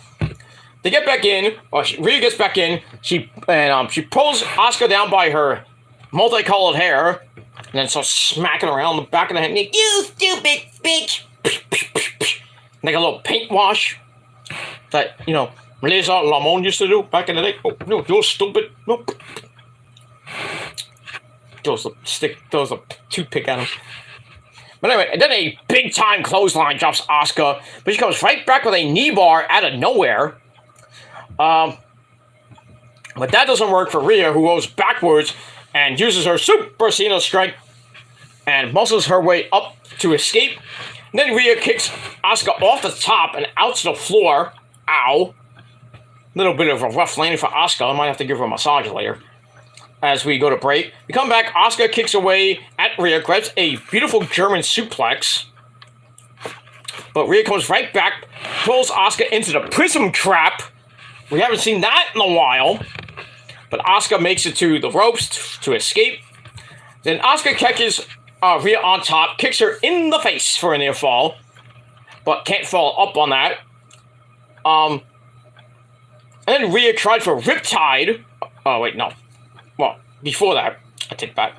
They get back in, Rhea gets back in, she pulls Asuka down by her multicolored hair, and then starts smacking around the back of the head. You stupid bitch! Like a little paint wash that, Reza Lamont used to do back in the day. Oh, no, you're stupid. Nope. Throws a toothpick at him. But anyway, and then a big-time clothesline drops Asuka, but she comes right back with a knee bar out of nowhere. But that doesn't work for Rhea, who goes backwards and uses her Super Cena strike and muscles her way up to escape. And then Rhea kicks Asuka off the top and out to the floor. Ow. Little bit of a rough landing for Asuka. I might have to give her a massage later. As we go to break. We come back. Asuka kicks away at Rhea. Grabs a beautiful German suplex. But Rhea comes right back. Pulls Asuka into the Prism Trap. We haven't seen that in a while. But Asuka makes it to the ropes to escape. Then Asuka catches Rhea on top. Kicks her in the face for a near fall. But can't follow up on that. And then Rhea tried for Riptide. Oh, wait, no. Well, before that, I take back.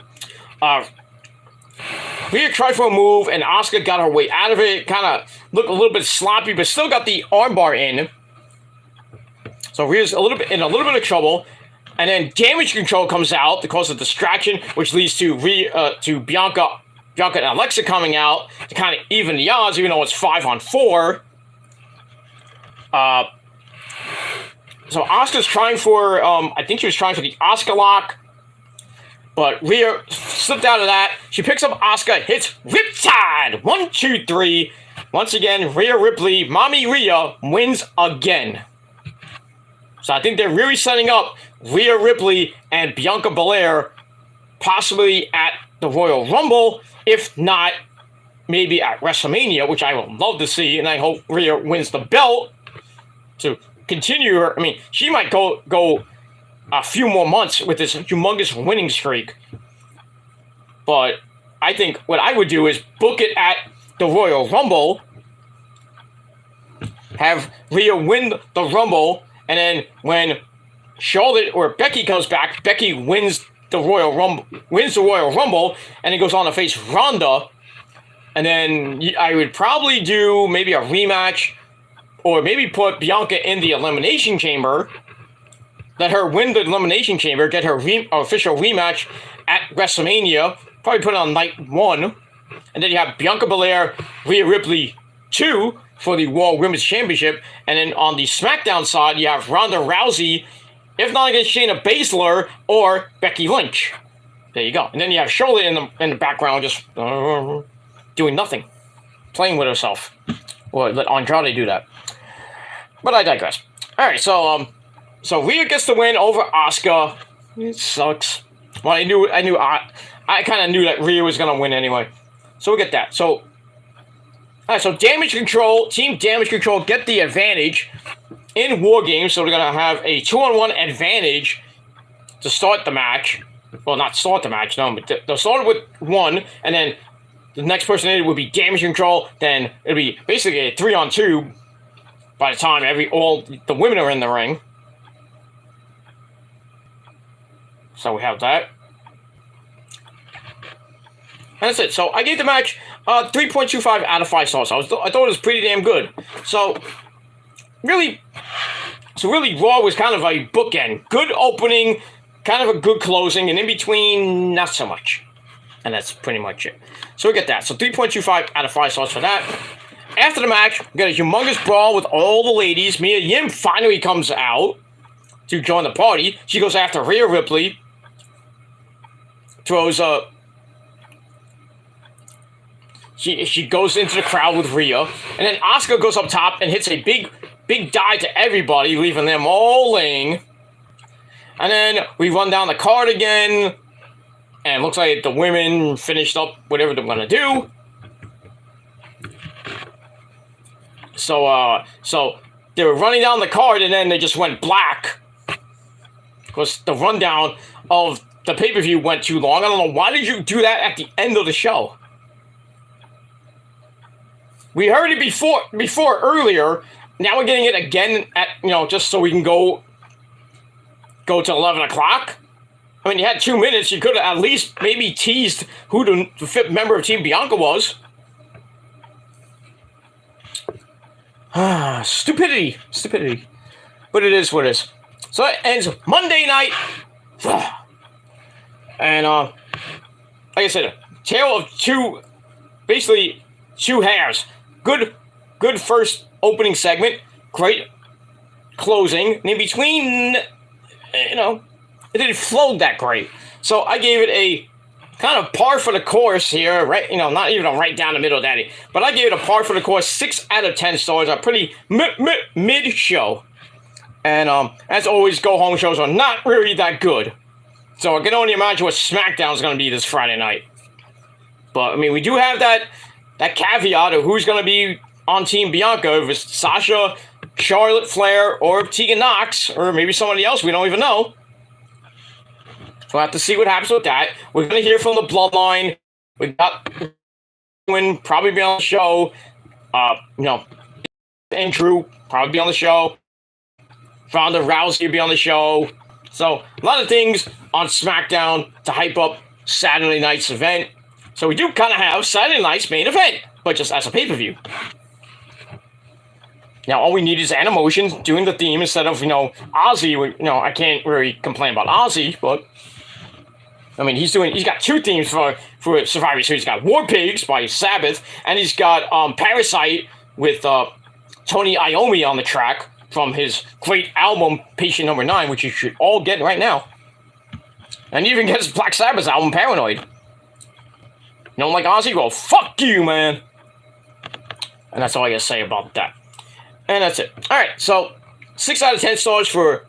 Rhea tried for a move, and Asuka got her way out of it. Kind of looked a little bit sloppy, but still got the armbar in. So Rhea's in a little bit of trouble. And then Damage Control comes out to cause a distraction, which leads to Bianca and Alexa coming out to kind of even the odds, even though it's 5-on-4. So Asuka's trying for, I think she was trying for the Asuka lock. But Rhea slipped out of that. She picks up Asuka, hits Riptide! 1, 2, 3. Once again, Rhea Ripley, Mommy Rhea, wins again. So I think they're really setting up Rhea Ripley and Bianca Belair possibly at the Royal Rumble, if not maybe at WrestleMania, which I would love to see, and I hope Rhea wins the belt to continue her. I mean, she might go a few more months with this humongous winning streak. But I think what I would do is book it at the Royal Rumble, have Rhea win the Rumble, and then when Charlotte or Becky comes back, Becky wins the Royal Rumble, and it goes on to face Ronda. And then I would probably do maybe a rematch, or maybe put Bianca in the Elimination Chamber, let her win the Elimination Chamber, get her official rematch at WrestleMania, probably put it on night 1, and then you have Bianca Belair, Rhea Ripley 2 for the Raw Women's Championship, and then on the SmackDown side, you have Ronda Rousey, if not against Shayna Baszler or Becky Lynch. There you go. And then you have Charlotte in the background just doing nothing, playing with herself. Or let Andrade do that. But I digress. All right, so Rhea gets the win over Asuka. It sucks. Well, I kind of knew that Rhea was gonna win anyway. So we get that. So, all right, so Damage Control, Team Damage Control get the advantage in War Games. So they're gonna have a 2-on-1 advantage to start the match. Well, not start the match, no, but they'll start with 1, and then the next person in it would be Damage Control. Then it'll be basically a 3-on-2 by the time all the women are in the ring. So we have that. And that's it. So I gave the match 3.25 out of 5 stars. I thought it was pretty damn good. So really Raw was kind of a bookend. Good opening, kind of a good closing, and in between, not so much. And that's pretty much it. So we get that. So 3.25 out of 5 stars for that. After the match, we got a humongous brawl with all the ladies. Mia Yim finally comes out to join the party. She goes after Rhea Ripley. Throws a... She goes into the crowd with Rhea. And then Asuka goes up top and hits a big dive to everybody, leaving them all laying. And then we run down the card again. And it looks like the women finished up whatever they're going to do. So they were running down the card, and then they just went black. Because the rundown of the pay-per-view went too long. I don't know, why did you do that at the end of the show? We heard it before earlier. Now we're getting it again at, just so we can go to 11 o'clock. I mean, you had 2 minutes. You could have at least maybe teased who the fifth member of Team Bianca was. Stupidity. But it is what it is. So it ends Monday night. And, like I said, tale of basically two halves. Good first opening segment. Great closing. And in between, it didn't flow that great. So I gave it a kind of par for the course here, right? Not even a right down the middle, daddy. But I gave it a par for the course, 6 out of 10 stars. A pretty mid show. And as always, go-home shows are not really that good. So I can only imagine what SmackDown is going to be this Friday night. But, I mean, we do have that caveat of who's going to be on Team Bianca. If it's Sasha, Charlotte Flair, or Tegan Nox, or maybe somebody else we don't even know. So we'll have to see what happens with that. We're going to hear from the Bloodline. We got Win probably be on the show. And Drew probably be on the show. Ronda Rousey will be on the show. So, a lot of things on SmackDown to hype up Saturday night's event. So, we do kind of have Saturday night's main event, but just as a pay-per-view. Now, all we need is Animotion doing the theme instead of, Ozzy. I can't really complain about Ozzy, but I mean, he's got 2 themes for Survivor Series. He's got War Pigs by Sabbath, and he's got Parasite with Tony Iommi on the track from his great album, Patient Number 9, which you should all get right now. And you even get his Black Sabbath album, Paranoid. You don't like Ozzy? Well, fuck you, man. And that's all I gotta say about that. And that's it. Alright, so 6 out of 10 stars for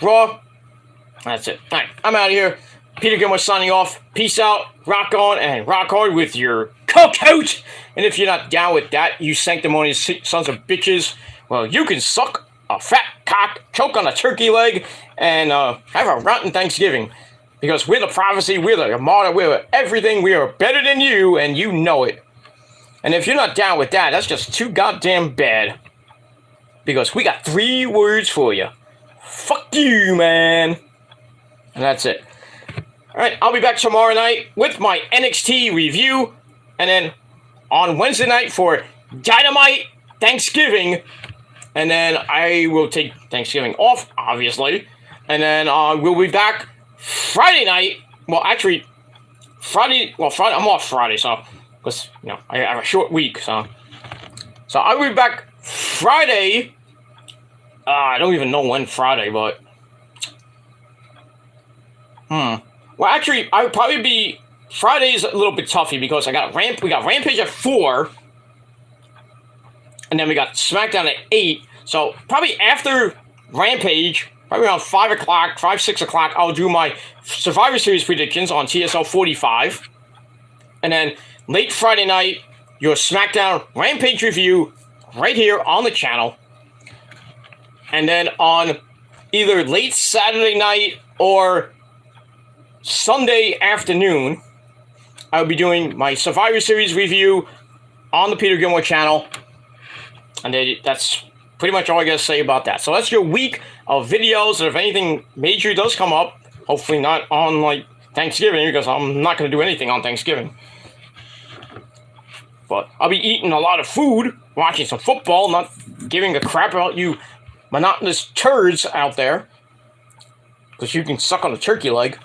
Raw. That's it. Alright, I'm out of here. Peter Gilmore signing off. Peace out. Rock on and rock hard with your coat. And if you're not down with that, you sanctimonious sons of bitches, well, you can suck a fat cock, choke on a turkey leg, and have a rotten Thanksgiving. Because we're the prophecy, we're the martyr, we're everything, we are better than you, and you know it. And if you're not down with that, that's just too goddamn bad. Because we got 3 words for you. Fuck you, man. And that's it. Alright, I'll be back tomorrow night with my NXT review, and then on Wednesday night for Dynamite Thanksgiving. And then I will take Thanksgiving off, obviously. And then we'll be back Friday night. Well, actually, Friday. I'm off Friday, so because I have a short week, so I will be back Friday. I don't even know when Friday, but well, actually, I would probably be Friday's a little bit toughy because we got Rampage at 4. And then we got SmackDown at 8. So probably after Rampage, probably around 5 o'clock, 6 o'clock, I'll do my Survivor Series predictions on TSL 45. And then late Friday night, your SmackDown Rampage review right here on the channel. And then on either late Saturday night or Sunday afternoon, I'll be doing my Survivor Series review on the Peter Gilmore channel. And that's pretty much all I gotta say about that. So that's your week of videos. And if anything major does come up, hopefully not on Thanksgiving, because I'm not gonna do anything on Thanksgiving. But I'll be eating a lot of food, watching some football, not giving a crap about you monotonous turds out there. Because you can suck on a turkey leg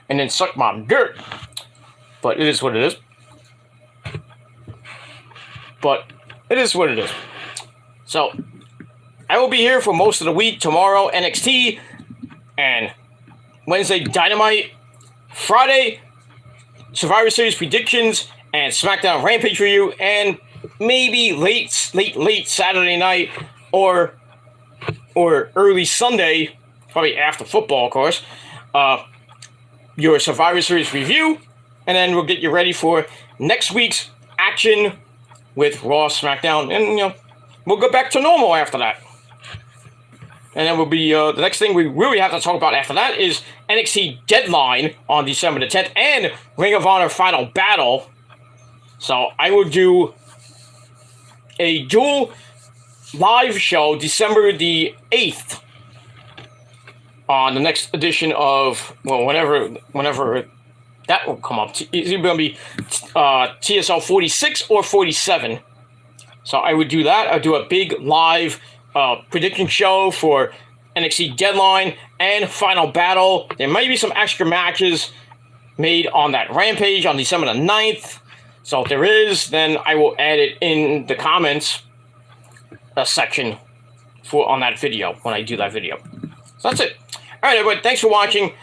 and then suck my dirt. But it is what it is. So, I will be here for most of the week. Tomorrow, NXT. And Wednesday, Dynamite. Friday, Survivor Series predictions. And SmackDown Rampage review. And maybe late Saturday night. Or early Sunday. Probably after football, of course. Your Survivor Series review. And then we'll get you ready for next week's action with Raw, SmackDown, and we'll go back to normal after that. And then we'll be the next thing we really have to talk about after that is NXT Deadline on December the 10th and Ring of Honor Final Battle. So I will do a dual live show December the 8th on the next edition of whenever that will come up. It's either going to be TSL 46 or 47. So I would do that. I'd do a big live prediction show for NXT Deadline and Final Battle. There might be some extra matches made on that Rampage on December the 9th. So if there is, then I will add it in the comments section on that video when I do that video. So that's it. Alright, everybody, thanks for watching.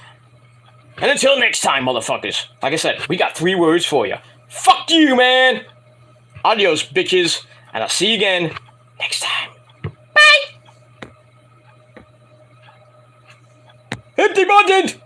And until next time, motherfuckers. Like I said, we got 3 words for you. Fuck you, man! Adios, bitches. And I'll see you again next time. Bye! Empty button!